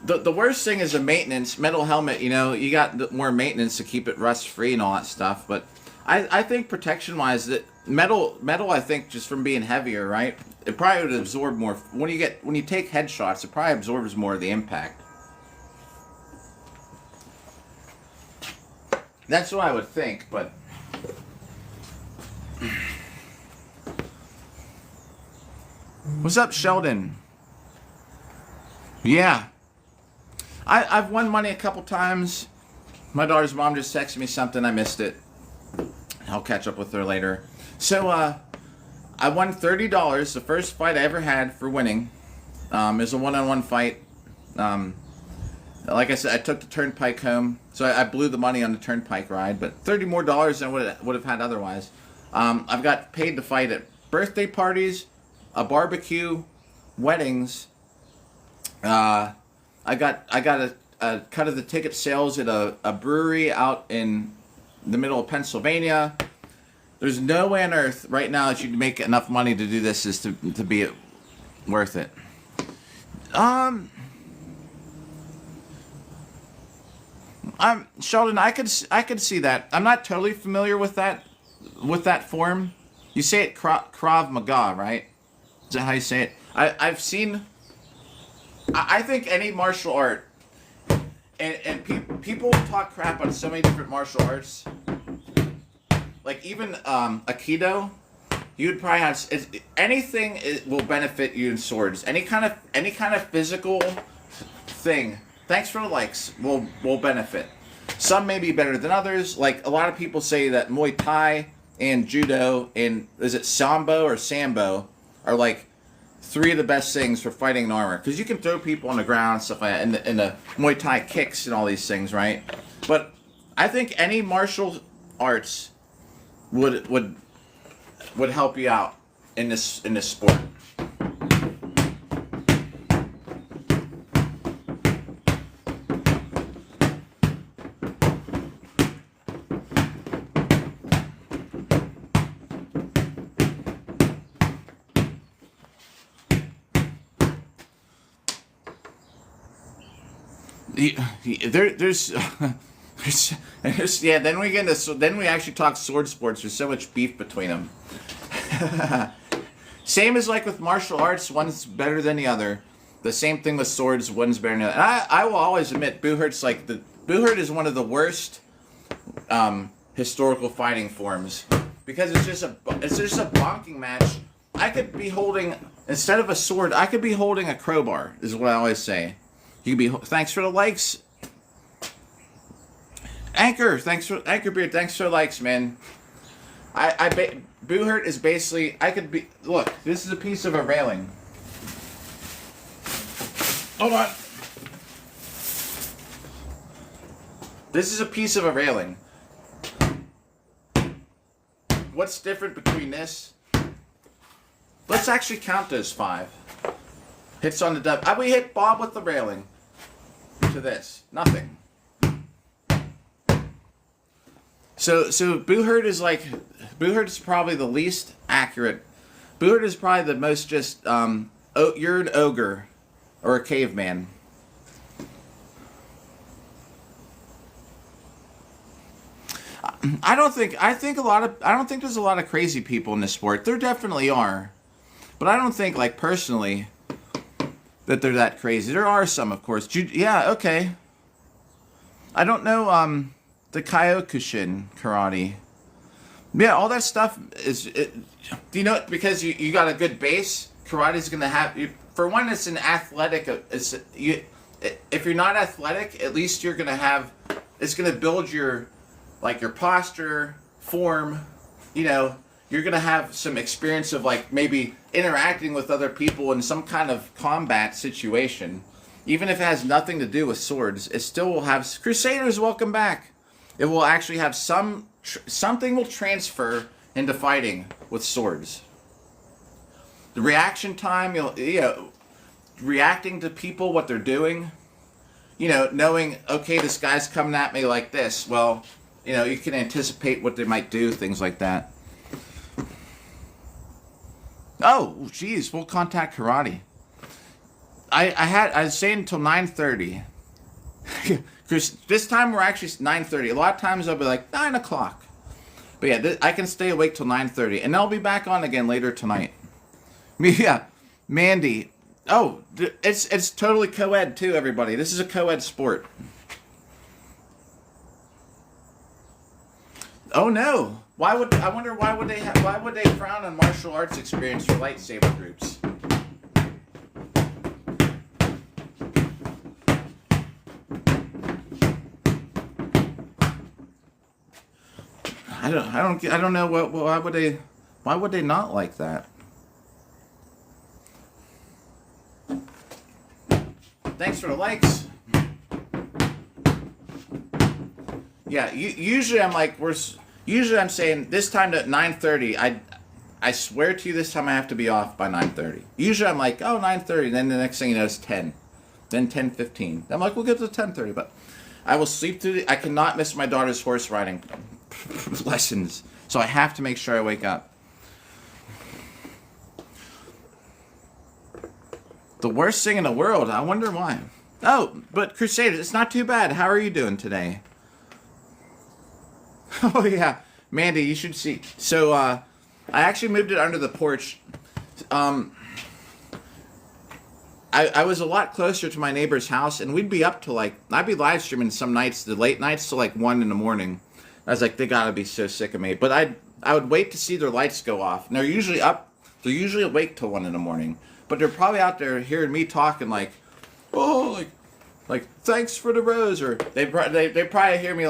the worst thing is the maintenance. Metal helmet, you know, you got more maintenance to keep it rust free and all that stuff. But I think protection wise, that metal I think just from being heavier, right? It probably would absorb more when you take headshots. It probably absorbs more of the impact. That's what I would think, but. What's up, Sheldon? Yeah. I've won money a couple times. My daughter's mom just texted me something. I missed it. I'll catch up with her later. So, I won $30. The first fight I ever had for winning. Is a one-on-one fight. Like I said, I took the turnpike home. So I blew the money on the turnpike ride. But $30 more than I would have had otherwise. I've got paid to fight at birthday parties, a barbecue, weddings. I got a cut of the ticket sales at a brewery out in the middle of Pennsylvania. There's no way on earth right now that you'd make enough money to do this is to be it worth it. Sheldon, I could see that. I'm not totally familiar with that form. You say it Krav Maga, right? Is that how you say it? I've seen. I think any martial art, and people talk crap on so many different martial arts. Like even Aikido, you would probably have anything will benefit you in swords. Any kind of physical thing. Thanks for the likes. Will benefit. Some may be better than others. Like a lot of people say that Muay Thai and Judo and is it Sambo or Sambo are like three of the best things for fighting in armor, because you can throw people on the ground and stuff like that, and the Muay Thai kicks and all these things, right? But I think any martial arts would help you out in this sport. There's yeah. Then we actually talk sword sports. There's so much beef between them. Same as like with martial arts, one's better than the other. The same thing with swords, one's better than the other. And I will always admit, Buhurt is one of the worst historical fighting forms, because it's just a bonking match. I could be holding, instead of a sword, I could be holding a crowbar. Is what I always say. You could be. Thanks for the likes. Anchor Beard, thanks for the likes, man. Buhurt is basically, I could be, look, this is a piece of a railing. Hold on. This is a piece of a railing. What's different between this? Let's actually count those 5. Hits on the dub. We hit Bob with the railing. To this. Nothing. So Buhurt is probably the least accurate. Buhurt is probably the most just you're an ogre or a caveman. I don't think there's a lot of crazy people in this sport. There definitely are. But I don't think, like, personally, that they're that crazy. There are some, of course. Yeah, okay. I don't know, the Kyokushin karate. Yeah, all that stuff do you know, because you got a good base, karate's going to have, for one, it's an athletic, if you're not athletic, at least you're going to have, it's going to build your, like, your posture, form, you know, you're going to have some experience of, like, maybe interacting with other people in some kind of combat situation. Even if it has nothing to do with swords, it still will have, Crusaders, welcome back. It will actually have something will transfer into fighting with swords. The reaction time, reacting to people, what they're doing, knowing, okay, this guy's coming at me like this. Well, you can anticipate what they might do, things like that. Oh, geez, full contact karate. I was saying until 9:30. Because this time we're actually 9:30. A lot of times I'll be like 9 o'clock. But yeah, I can stay awake till 9:30. And I'll be back on again later tonight. Yeah, Mandy. Oh, it's totally co-ed too, everybody. This is a co-ed sport. Oh no. Why would they frown on martial arts experience for lightsaber groups? I don't know why would they not like that? Thanks for the likes. Yeah, usually I'm saying this time at 9:30. I swear to you, this time I have to be off by 9:30. Usually I'm like, 9:30, then the next thing you know is 10, then 10:15. I'm like, we'll get to 10:30, but I will sleep through. I cannot miss my daughter's horse riding lessons, so I have to make sure I wake up. The worst thing in the world. I wonder why. Oh, but Crusaders, it's not too bad. How are you doing today? Oh yeah, Mandy, you should see. So I actually moved it under the porch. I was a lot closer to my neighbor's house, and we'd be up to I'd be live streaming some nights, the late nights, till 1 in the morning. I was like, they gotta be so sick of me. But I would wait to see their lights go off, and they're usually up. They're usually awake till 1 in the morning. But they're probably out there hearing me talking like thanks for the rose, or they probably hear me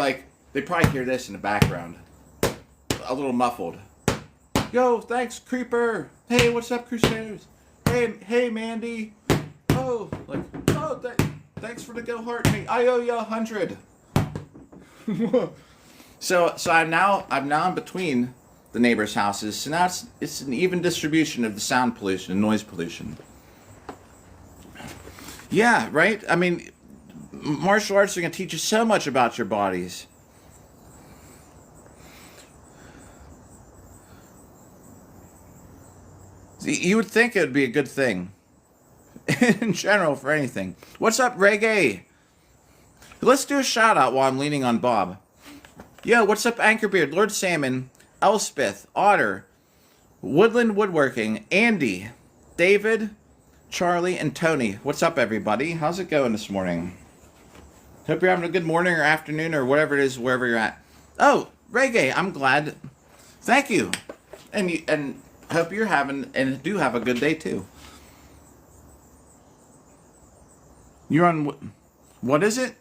they probably hear this in the background, a little muffled. Yo, thanks, Creeper. Hey, what's up, Crusaders? Hey, Mandy. Oh, thanks for the go heart me. I owe you 100. So I'm now in between the neighbors' houses. So now it's an even distribution of the sound pollution and noise pollution. Yeah, right? I mean, martial arts are going to teach you so much about your bodies. You would think it would be a good thing. In general, for anything. What's up, Reggae? Let's do a shout out while I'm leaning on Bob. Yo, what's up, Anchorbeard, Lord Salmon, Elspeth, Otter, Woodland Woodworking, Andy, David, Charlie, and Tony. What's up, everybody? How's it going this morning? Hope you're having a good morning or afternoon or whatever it is, wherever you're at. Oh, Reggae, I'm glad. Thank you. And hope you're having, and do have a good day, too. You're on, what is it?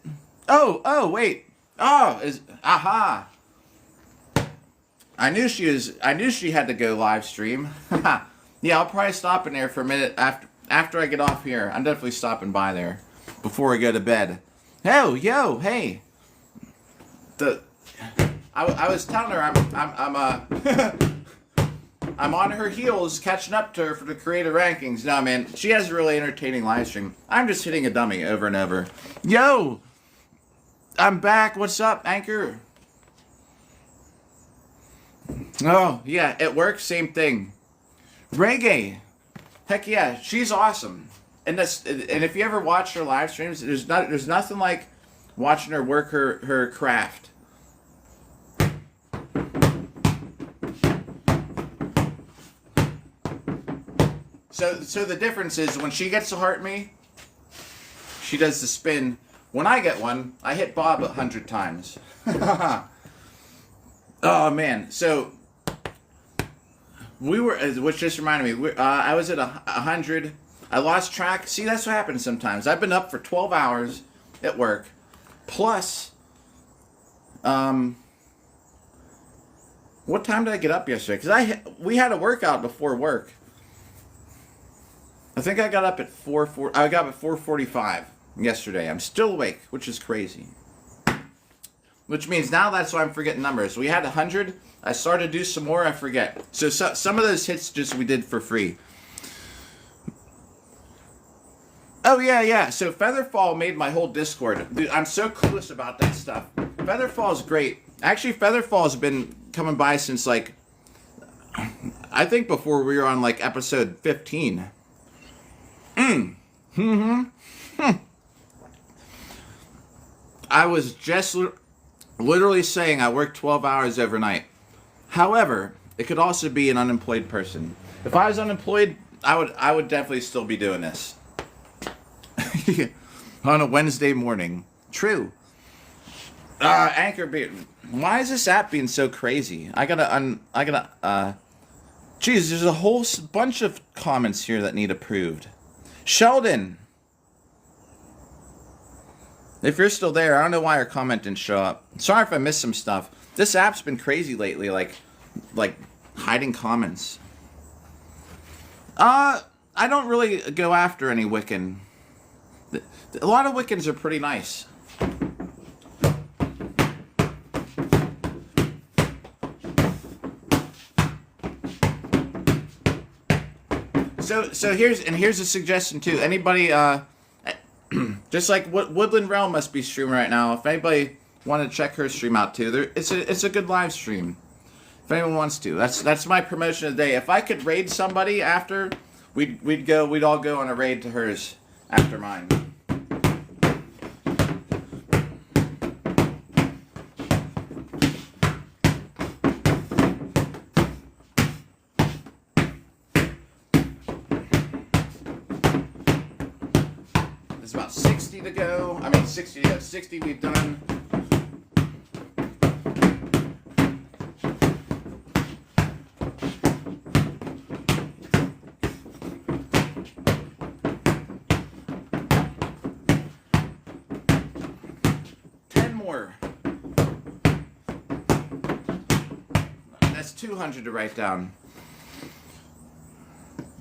Oh, wait. Oh, aha. I knew she had to go live stream. Yeah, I'll probably stop in there for a minute after I get off here. I'm definitely stopping by there before I go to bed. Oh, yo, hey. I was telling her I'm on her heels, catching up to her for the creator rankings. No, man, she has a really entertaining live stream. I'm just hitting a dummy over and over. Yo, I'm back. What's up, Anchor? Oh, yeah, at work, same thing. Reggae. Heck yeah, she's awesome. And if you ever watch her live streams, there's nothing like watching her work her craft. So the difference is when she gets to heart me, she does the spin. When I get one, I hit Bob 100 times. Oh man, so we were, which just reminded me, I was at 100. I lost track. See, that's what happens sometimes. I've been up for 12 hours at work, plus, what time did I get up yesterday? Because we had a workout before work. I think I got up at 4:45 yesterday. I'm still awake, which is crazy. Which means now that's why I'm forgetting numbers. We had 100. I started to do some more. I forget. So some of those hits just we did for free. Oh yeah. So Featherfall made my whole Discord. Dude, I'm so clueless about that stuff. Featherfall is great. Actually, Featherfall has been coming by since like I think before we were on like episode 15. I was just literally saying I worked 12 hours overnight. However, it could also be an unemployed person. If I was unemployed, I would definitely still be doing this. On a Wednesday morning. True. Anchor beat. Why is this app being so crazy? Geez, there's a whole bunch of comments here that need approved. Sheldon! If you're still there, I don't know why your comment didn't show up. Sorry if I missed some stuff. This app's been crazy lately, like hiding comments. I don't really go after any Wiccan. A lot of Wiccans are pretty nice. So here's a suggestion too. Anybody just like Woodland Realm must be streaming right now. If anybody want to check her stream out too, it's a good live stream. If anyone wants to, that's my promotion of the day. If I could raid somebody after, we'd all go on a raid to hers after mine. There's about 60 to go. I mean 60 we've done. That's 200 to write down.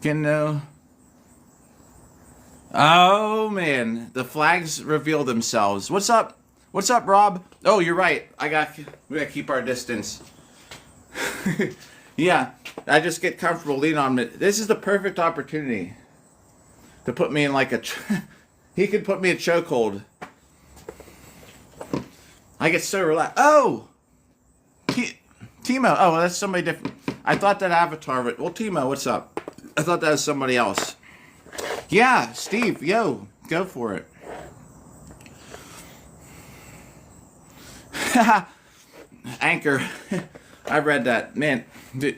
Can know. Oh man, the flags reveal themselves. What's up? What's up, Rob? Oh, you're right. We gotta keep our distance. Yeah, I just get comfortable leaning on it. This is the perfect opportunity to put me in like a. He could put me in chokehold. I get so relaxed. Oh, Timo. Oh, that's somebody different. I thought that avatar. Well, Timo, what's up? I thought that was somebody else. Yeah, Steve. Yo, go for it. Anchor. I read that. Man, do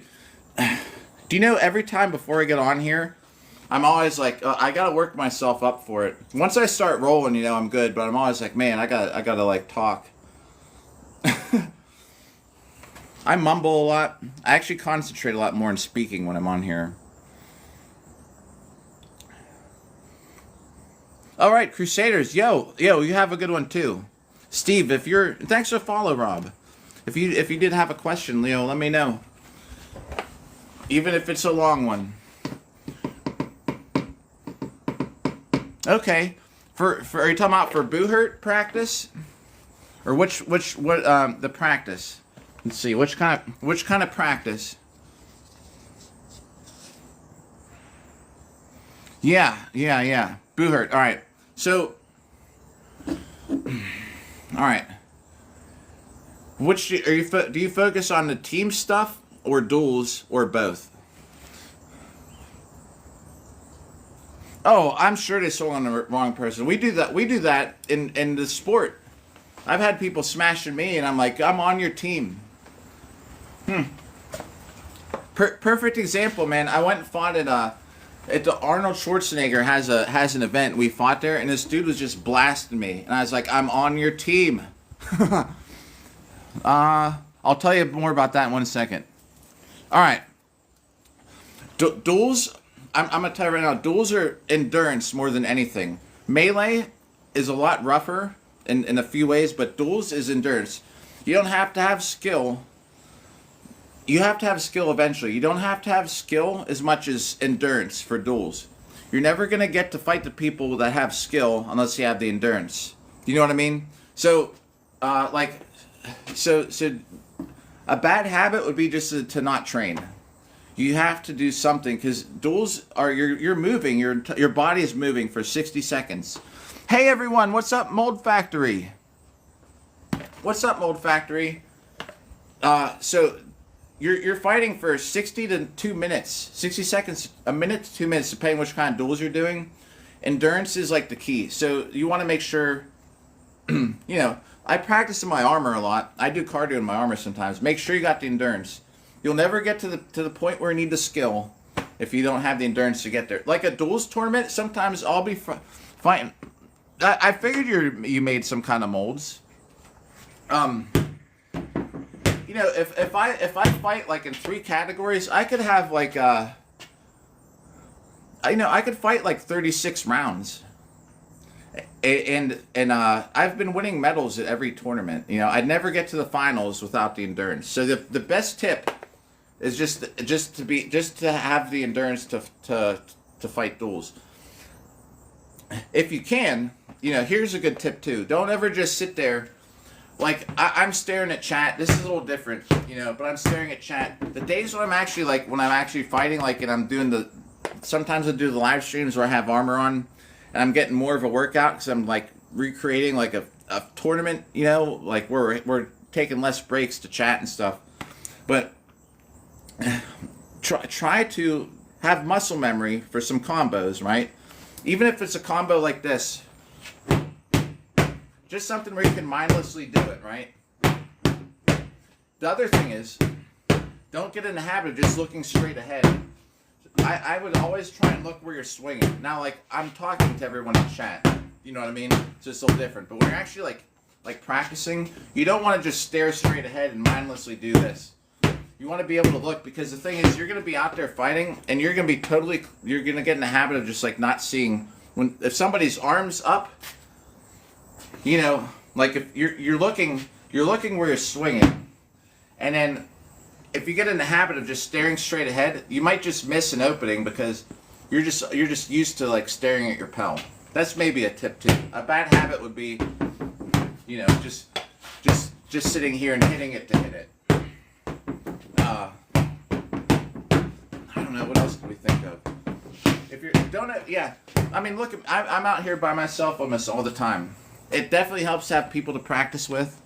you know every time before I get on here, I'm always like, I gotta work myself up for it. Once I start rolling, I'm good. But I'm always like, man, I gotta like talk. I mumble a lot. I actually concentrate a lot more on speaking when I'm on here. All right, Crusaders. Yo, you have a good one too. Steve, thanks for follow, Rob. If you did have a question, Leo, let me know. Even if it's a long one. Okay. Are you talking about for Boohurt practice? Or what the practice? Let's see, which kind of practice? Yeah. Boohurt. All right. So, all right. Do you focus on the team stuff or duels or both? Oh, I'm sure they sold on the wrong person. We do that. We do that in the sport. I've had people smashing me, and I'm like, I'm on your team. Perfect example, man. I went and fought at the Arnold Schwarzenegger has an event. We fought there, and this dude was just blasting me, and I was like, I'm on your team. I'll tell you more about that in 1 second. All right. Duels, I'm going to tell you right now, duels are endurance more than anything. Melee is a lot rougher in a few ways, but duels is endurance. You don't have to have skill. You have to have skill eventually. You don't have to have skill as much as endurance for duels. You're never going to get to fight the people that have skill unless you have the endurance. You know what I mean? So, so a bad habit would be just to not train. You have to do something because duels are you're moving. Your body is moving for 60 seconds. Hey everyone, what's up, Mold Factory? What's up, Mold Factory? So you're fighting for 60 to 2 minutes, 60 seconds, a minute to 2 minutes, depending which kind of duels you're doing. Endurance is like the key. So you want to make sure, you know, I practice in my armor a lot. I do cardio in my armor sometimes. Make sure you got the endurance. You'll never get to the point where you need the skill if you don't have the endurance to get there. Like a duels tournament, sometimes I'll be fighting. I figured you made some kind of molds. You know, if I fight like in 3 categories, I could have like I could fight like 36 rounds. And I've been winning medals at every tournament. You know, I'd never get to the finals without the endurance. So the best tip is just to have the endurance to fight duels. If you can, you know, here's a good tip too. Don't ever just sit there. Like, I'm staring at chat. This is a little different, you know, but I'm staring at chat. The days when I'm actually fighting, like, and I'm doing sometimes I do the live streams where I have armor on, and I'm getting more of a workout because I'm, like, recreating, like, a tournament, you know, like, we're taking less breaks to chat and stuff. But try to have muscle memory for some combos, right? Even if it's a combo like this. Just something where you can mindlessly do it, right? The other thing is, don't get in the habit of just looking straight ahead. I would always try and look where you're swinging. Now, like, I'm talking to everyone in chat. You know what I mean? So it's a little different. But when you're actually, like practicing, you don't want to just stare straight ahead and mindlessly do this. You want to be able to look, because the thing is, you're going to be out there fighting, and you're going to be you're going to get in the habit of just, like, not seeing. If somebody's arm's up, you know, like if you're looking where you're swinging, and then if you get in the habit of just staring straight ahead, you might just miss an opening because you're just used to, like, staring at your Pell. That's maybe a tip too. A bad habit would be, you know, just sitting here and hitting it to hit it. I don't know, what else can we think of? If you're I mean, look, I'm out here by myself almost all the time. It definitely helps to have people to practice with.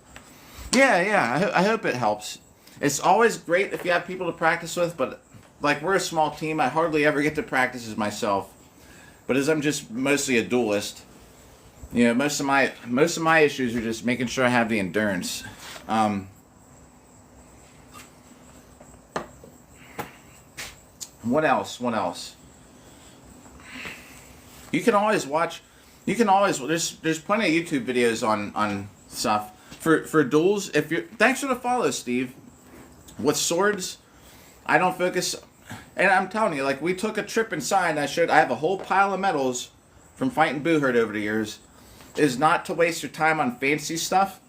Yeah, I hope it helps. It's always great if you have people to practice with, but, like, we're a small team. I hardly ever get to practice as myself. But as I'm just mostly a duelist, you know, most of my issues are just making sure I have the endurance. What else? You can always watch. There's plenty of YouTube videos on stuff for duels. Thanks for the follow, Steve. With swords, I don't focus, and I'm telling you, like, we took a trip inside, and I have a whole pile of medals from fighting Boo Herd over the years. Is not to waste your time on fancy stuff.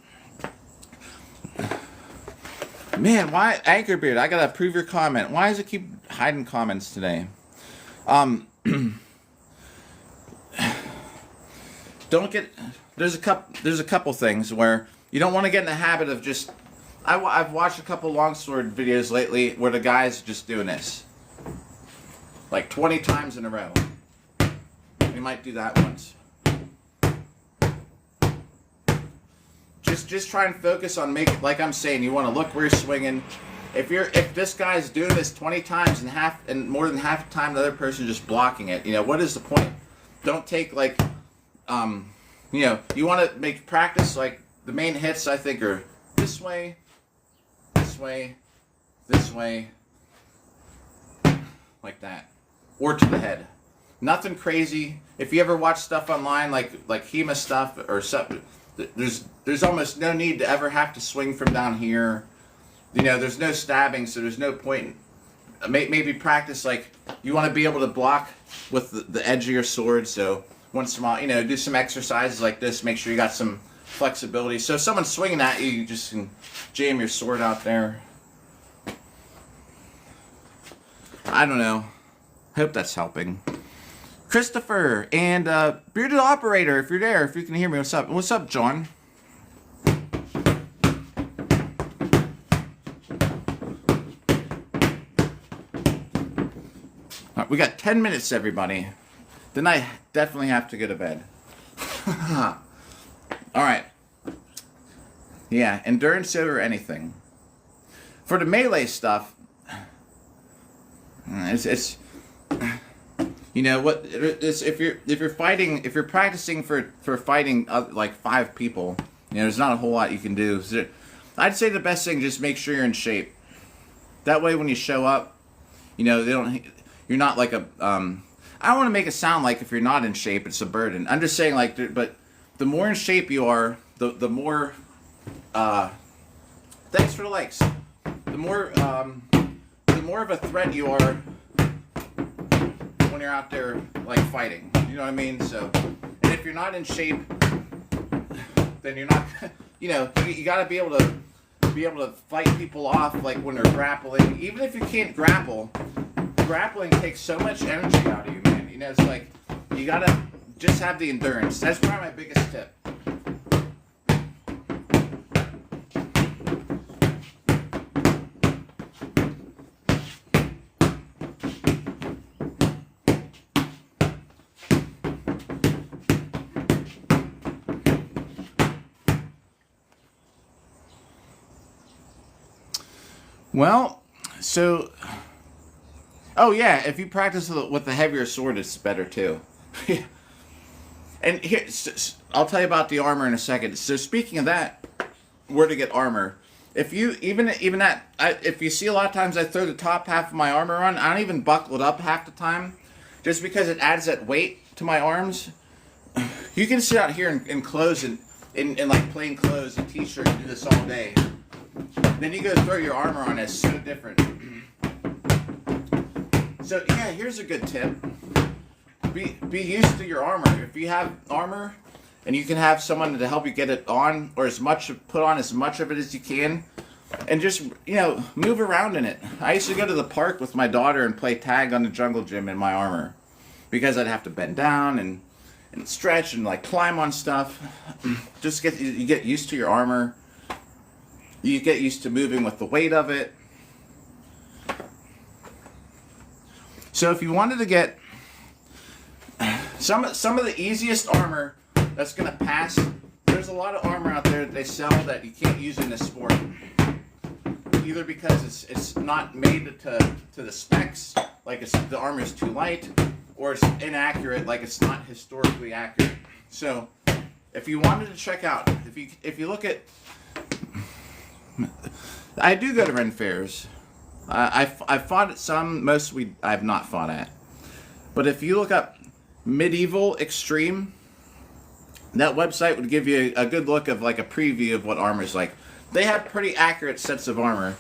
Man, why Anchorbeard? I gotta approve your comment. Why does it keep hiding comments today? There's a couple things where you don't want to get in the habit of just. I've watched a couple longsword videos lately where the guy's just doing this, like 20 times in a row. You might do that once. Just try and focus on making, like I'm saying, you want to look where you're swinging. If this guy's doing this 20 times and more than half the time the other person just blocking it, you know, what is the point? don't take like, you want to make practice like the main hits. I think are this way, this way, this way, like that, or to the head. Nothing crazy. If you ever watch stuff online like HEMA stuff or something, there's almost no need to ever have to swing from down here. There's no stabbing, so there's no point. Maybe practice like you want to be able to block with the edge of your sword. So once in a while, do some exercises like this. Make sure you got some flexibility. So if someone's swinging at you, you just can jam your sword out there. I don't know. Hope that's helping. Christopher and Bearded Operator, if you're there, if you can hear me, what's up? What's up, John? We got 10 minutes, everybody. Then I definitely have to go to bed. All right. Yeah, endurance over anything. For the melee stuff, it's if you're practicing for fighting like 5 people, there's not a whole lot you can do. So I'd say the best thing, just make sure you're in shape. That way, when you show up, you're not like a, I don't want to make it sound like if you're not in shape, it's a burden. I'm just saying but the more in shape you are, the more, thanks for the likes. The more of a threat you are when you're out there like fighting. You know what I mean? So, and if you're not in shape, then you're not, you got to be able to fight people off like when they're grappling. Even if you can't grapple, grappling takes so much energy out of you, man. It's like you gotta just have the endurance. That's probably my biggest tip. Well, so. Oh yeah, if you practice with the heavier sword, it's better too. And here, I'll tell you about the armor in a second. So speaking of that, where to get armor? If you if you see a lot of times I throw the top half of my armor on, I don't even buckle it up half the time, just because it adds that weight to my arms. You can sit out here in clothes and in like plain clothes and t-shirt and do this all day. Then you go throw your armor on, it's so different. So yeah, here's a good tip. Be used to your armor. If you have armor and you can have someone to help you get it on, or put on as much of it as you can, and just move around in it. I used to go to the park with my daughter and play tag on the jungle gym in my armor, because I'd have to bend down and stretch and like climb on stuff. Just you get used to your armor. You get used to moving with the weight of it. So if you wanted to get some of the easiest armor that's going to pass, there's a lot of armor out there that they sell that you can't use in this sport. Either because it's not made to the specs, like the armor is too light, or it's inaccurate, like it's not historically accurate. So if you wanted to check out, if you look at, I do go to Ren fairs. I've fought at some, most I've not fought at. But if you look up Medieval Extreme, that website would give you a good look of like a preview of what armor's like. They have pretty accurate sets of armor.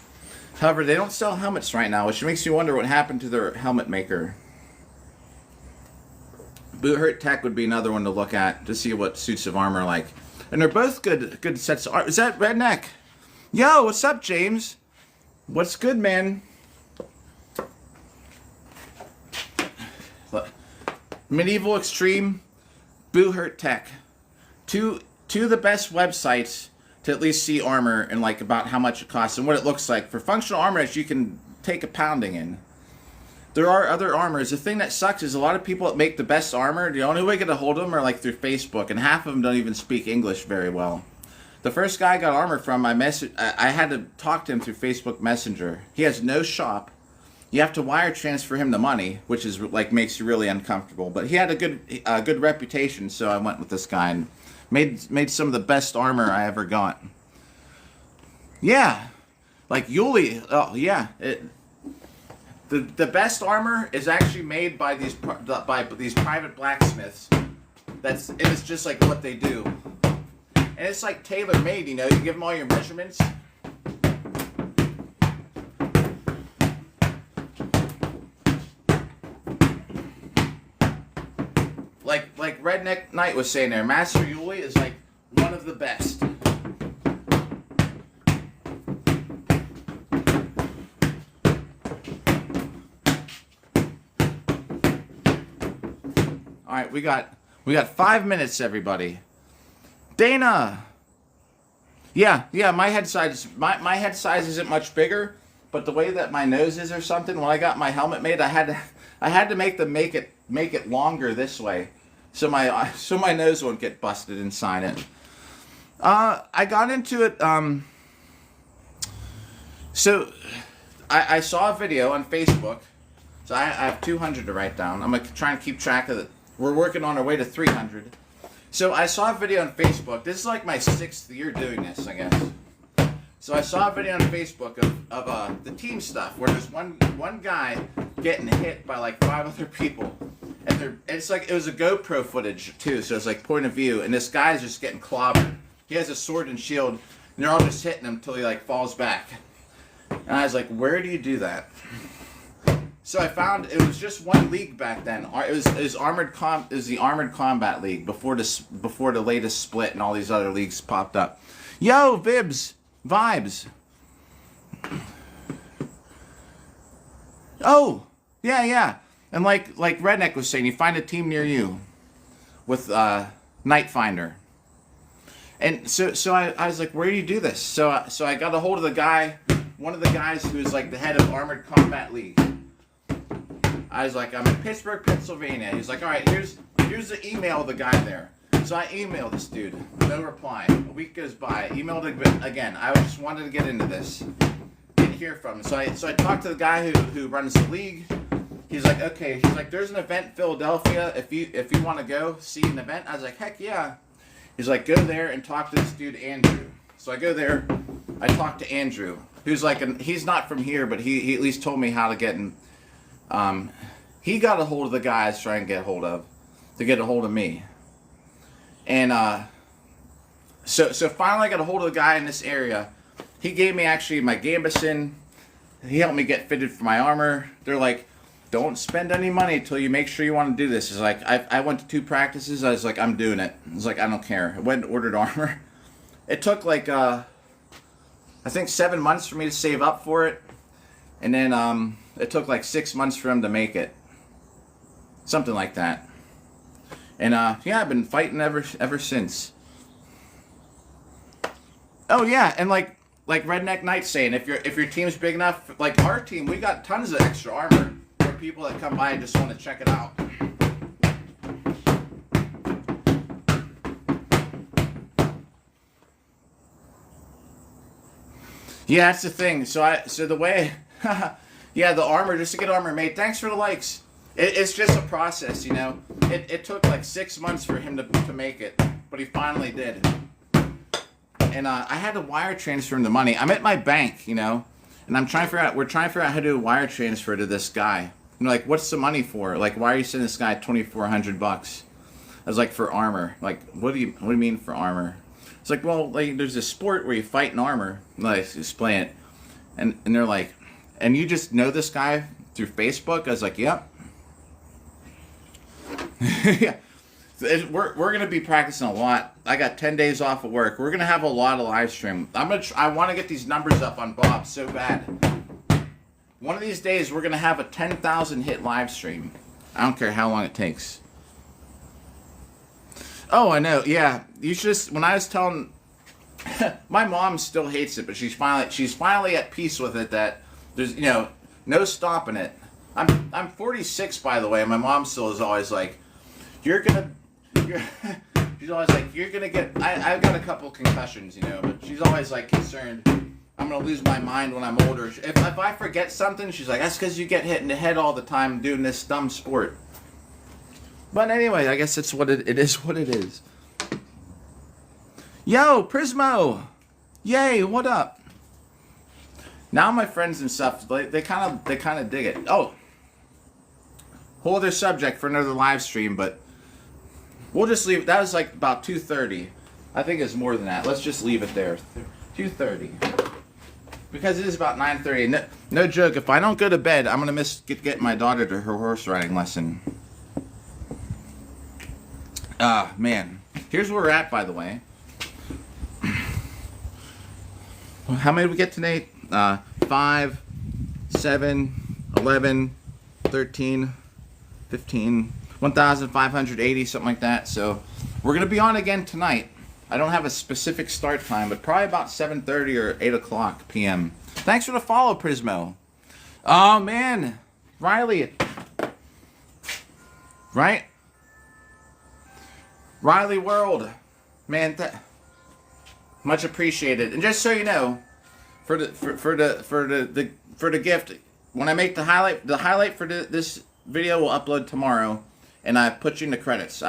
However, they don't sell helmets right now, which makes you wonder what happened to their helmet maker. Boot Hurt Tech would be another one to look at to see what suits of armor are like. And they're both good sets of armor. Is that Redneck? Yo, what's up, James? What's good, man? Medieval Extreme, Boot Hurt Tech. Two of the best websites to at least see armor and like about how much it costs and what it looks like. For functional armor that you can take a pounding in. There are other armors. The thing that sucks is a lot of people that make the best armor, the only way to get a hold of them are like through Facebook, and half of them don't even speak English very well. The first guy I got armor from, I had to talk to him through Facebook Messenger. He has no shop. you have to wire transfer him the money, which is like makes you really uncomfortable. But he had a good reputation, so I went with this guy and made some of the best armor I ever got. Yeah, like Yuli. Oh yeah, the best armor is actually made by these private blacksmiths. It's just like what they do, and it's like tailor made. You know, you give them all your measurements. Like Redneck Knight was saying there, Master Yuli is like one of the best. All right, we got 5 minutes, everybody. Dana. Yeah, my head size isn't much bigger, but the way that my nose is or something, when I got my helmet made, I had to make it longer this way, so my nose won't get busted inside it. I got into it. So I saw a video on Facebook. So I have 200 to write down. I'm trying to keep track of it. We're working on our way to 300. So I saw a video on Facebook. This is like my 6th year doing this, I guess. So I saw a video on Facebook of the team stuff where there's one guy getting hit by like 5 other people, and it's like it was a GoPro footage too, so it's like point of view, and this guy's just getting clobbered. He has a sword and shield, and they're all just hitting him until he like falls back. And I was like, where do you do that? So I found it was just one league back then. It was the Armored Combat League before the latest split and all these other leagues popped up. Yo, Vibes. Oh, yeah. And like Redneck was saying, you find a team near you with Night Finder. And so I was like, where do you do this? So I got a hold of the guy, one of the guys who's like the head of Armored Combat League. I was like, I'm in Pittsburgh, Pennsylvania. He's like, all right, here's the email of the guy there. So I emailed this dude. No reply. A week goes by. Emailed again. I just wanted to get into this. Didn't hear from him. So I talked to the guy who runs the league. He's like, okay. He's like, there's an event in Philadelphia. If you want to go see an event. I was like, heck yeah. He's like, go there and talk to this dude Andrew. So I go there. I talk to Andrew, who's like, he's not from here, but he at least told me how to get in. He got a hold of the guy I was trying to get a hold of me. And so finally I got a hold of the guy in this area. He gave me actually my gambesson. He helped me get fitted for my armor. They're like, don't spend any money until you make sure you want to do this. It's like, I went to 2 practices. I was like, I'm doing it. I was like, I don't care. I went and ordered armor. It took like, I think 7 months for me to save up for it. And then it took like 6 months for him to make it. Something like that. And yeah, I've been fighting ever since. Oh yeah, and like Redneck Knight saying, if your team's big enough, like our team, we got tons of extra armor for people that come by and just want to check it out. Yeah, that's the thing. So the way, yeah, the armor, just to get armor made. Thanks for the likes. It's just a process, you know. It took like 6 months for him to make it, but he finally did. And I had to wire transfer him the money. I'm at my bank, you know, and we're trying to figure out how to do a wire transfer to this guy. You know, like, what's the money for? Like, why are you sending this guy $2,400? I was like, for armor. Like, what do you mean for armor? It's like, well, like, there's a sport where you fight in armor. Like, explain it. And they're like, and you just know this guy through Facebook? I was like, yep. Yeah. We're going to be practicing a lot. I got 10 days off of work. We're going to have a lot of live stream. I want to get these numbers up on Bob so bad. One of these days, we're going to have a 10,000 hit live stream. I don't care how long it takes. Oh, I know. Yeah. You should just, when I was telling, my mom still hates it, but she's finally at peace with it, that there's, you know, no stopping it. I'm 46, by the way, and my mom still is always like, she's always like, you're gonna get, I've got a couple concussions, you know, but she's always like concerned I'm gonna lose my mind when I'm older. If I forget something, she's like, that's because you get hit in the head all the time doing this dumb sport. But anyway, I guess it's what it is what it is. Yo, Prismo! Yay, what up? Now my friends and stuff, they kind of dig it. Oh, whole other subject for another live stream, but we'll just leave. That was like about 2:30. I think it's more than that. Let's just leave it there. 2:30. Because it is about 9:30. No joke, if I don't go to bed, I'm going to get my daughter to her horse riding lesson. Man. Here's where we're at, by the way. How many did we get today? 5, 7, 11, 13, 15, 1,580, something like that. So we're going to be on again tonight. I don't have a specific start time, but probably about 7:30 or 8 o'clock p.m. Thanks for the follow, Prismo. Oh, man. Riley. Right? Riley World. Man, much appreciated. And just so you know, for the gift, when I make the highlight for this video will upload tomorrow, and I put you in the credits.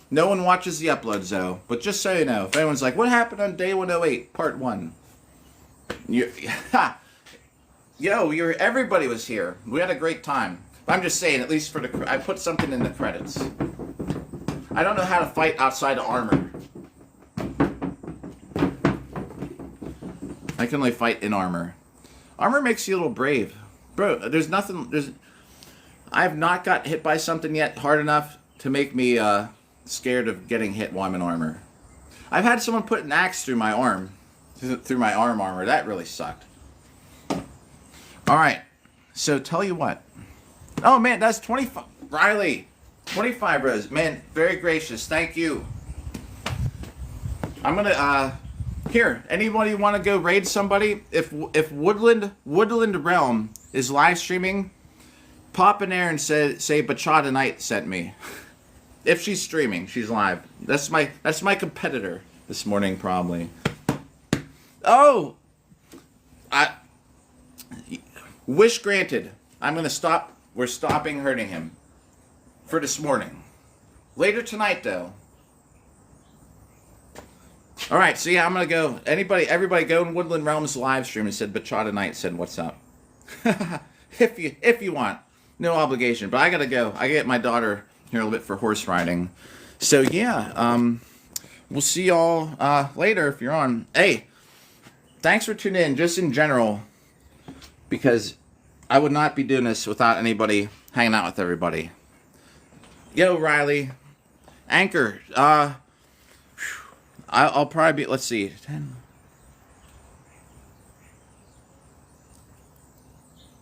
No one watches the uploads though, but just so you know, if anyone's like, what happened on day 108, part 1? Everybody was here. We had a great time. I'm just saying, at least I put something in the credits. I don't know how to fight outside of armor. I can only fight in armor. Armor makes you a little brave. Bro, I have not got hit by something yet hard enough to make me scared of getting hit while I'm in armor. I've had someone put an axe through my arm. Through my arm armor. That really sucked. Alright. So, tell you what. Oh, man, that's 25. Riley. 25 bros. Man, very gracious. Thank you. I'm gonna, here, anybody want to go raid somebody? If Woodland Realm is live streaming, pop in there and say Bachata Knight sent me. If she's streaming, she's live. That's my competitor this morning, probably. Oh, wish granted. I'm gonna stop. We're stopping hurting him for this morning. Later tonight, though. All right, so yeah, I'm gonna go. Everybody, go in Woodland Realms live stream and said Bachata Knight said what's up. if you want, no obligation. But I gotta go. I get my daughter here a little bit for horse riding. So yeah, we'll see y'all later if you're on. Hey, thanks for tuning in. Just in general, because I would not be doing this without anybody hanging out with everybody. Yo, Riley, Anchor. I'll probably be. Let's see, 10.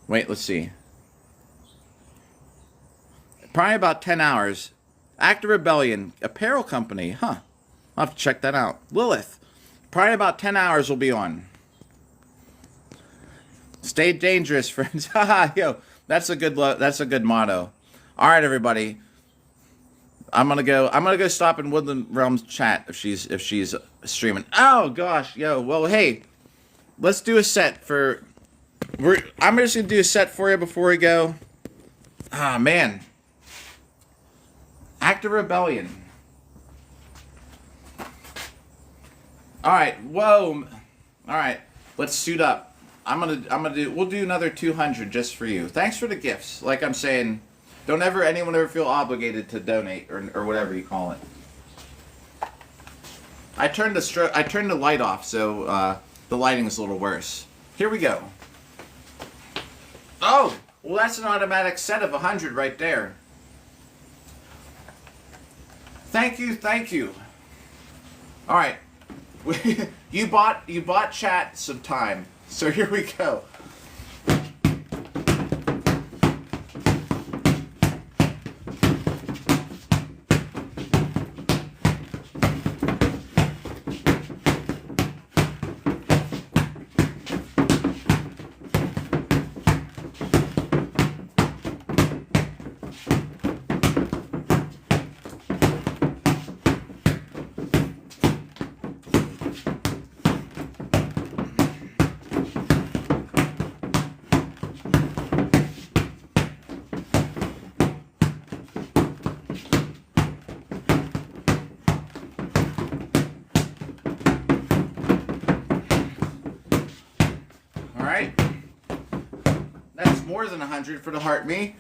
Wait, let's see. Probably about 10 hours. Act of Rebellion, apparel company, huh? I'll have to check that out. Lilith, probably about 10 hours will be on. Stay dangerous, friends. Haha, yo, that's a good motto. All right, everybody. I'm gonna go stop in Woodland Realms chat if she's streaming. Oh gosh, yo, well hey, let's do a set for. I'm just gonna do a set for you before we go. Ah man. Act of Rebellion. Alright, whoa. Alright, let's suit up. We'll do another 200 just for you. Thanks for the gifts. Like I'm saying, don't anyone ever feel obligated to donate or whatever you call it. I turned the light off, so the lighting is a little worse. Here we go. Oh, well that's an automatic set of 100 right there. Thank you. All right, you bought chat some time, so here we go. Alright? That's more than 100 for the heart me.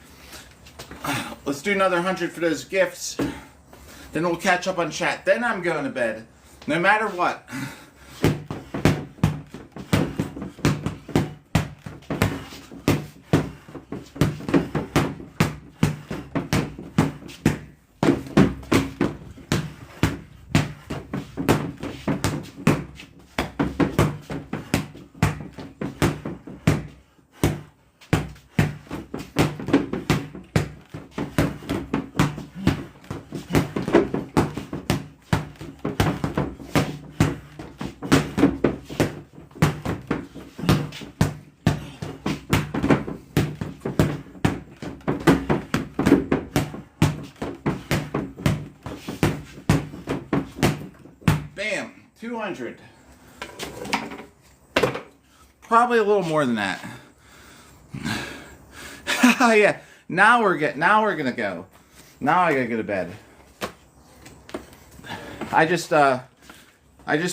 Let's do another 100 for those gifts. Then we'll catch up on chat. Then I'm going to bed. No matter what. Bam, 200. Probably a little more than that. Yeah, now we're gonna go. Now I gotta go to bed. I just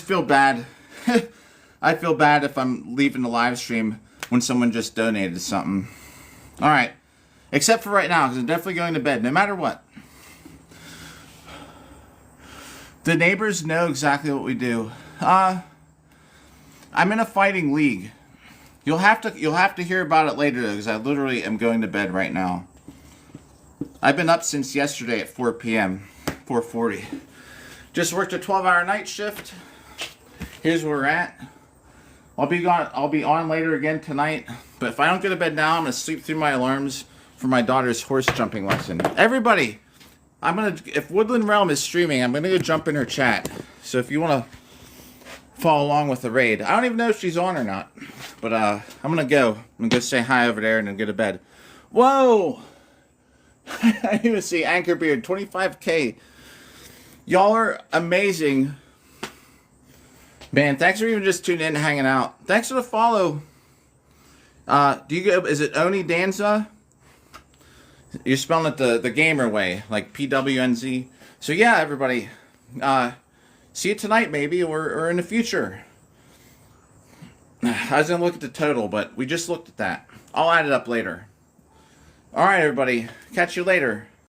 feel bad. I feel bad if I'm leaving the live stream when someone just donated something. All right, except for right now, because I'm definitely going to bed, no matter what. The neighbors know exactly what we do. I'm in a fighting league. You'll have to hear about it later, though, because I literally am going to bed right now. I've been up since yesterday at 4 p.m. 4:40. Just worked a 12-hour night shift. Here's where we're at. I'll be on later again tonight. But if I don't go to bed now, I'm gonna sleep through my alarms for my daughter's horse jumping lesson. Everybody, if Woodland Realm is streaming, I'm gonna go jump in her chat. So if you wanna follow along with the raid, I don't even know if she's on or not. But I'm gonna go say hi over there and then go to bed. Whoa! I didn't even see Anchor Beard 25K. Y'all are amazing. Man, thanks for even just tuning in and hanging out. Thanks for the follow. Is it Oni Danza? You're spelling it the gamer way, like PWNZ. So yeah, everybody. See you tonight maybe, or in the future. I was gonna look at the total, but we just looked at that. I'll add it up later. Alright, everybody. Catch you later.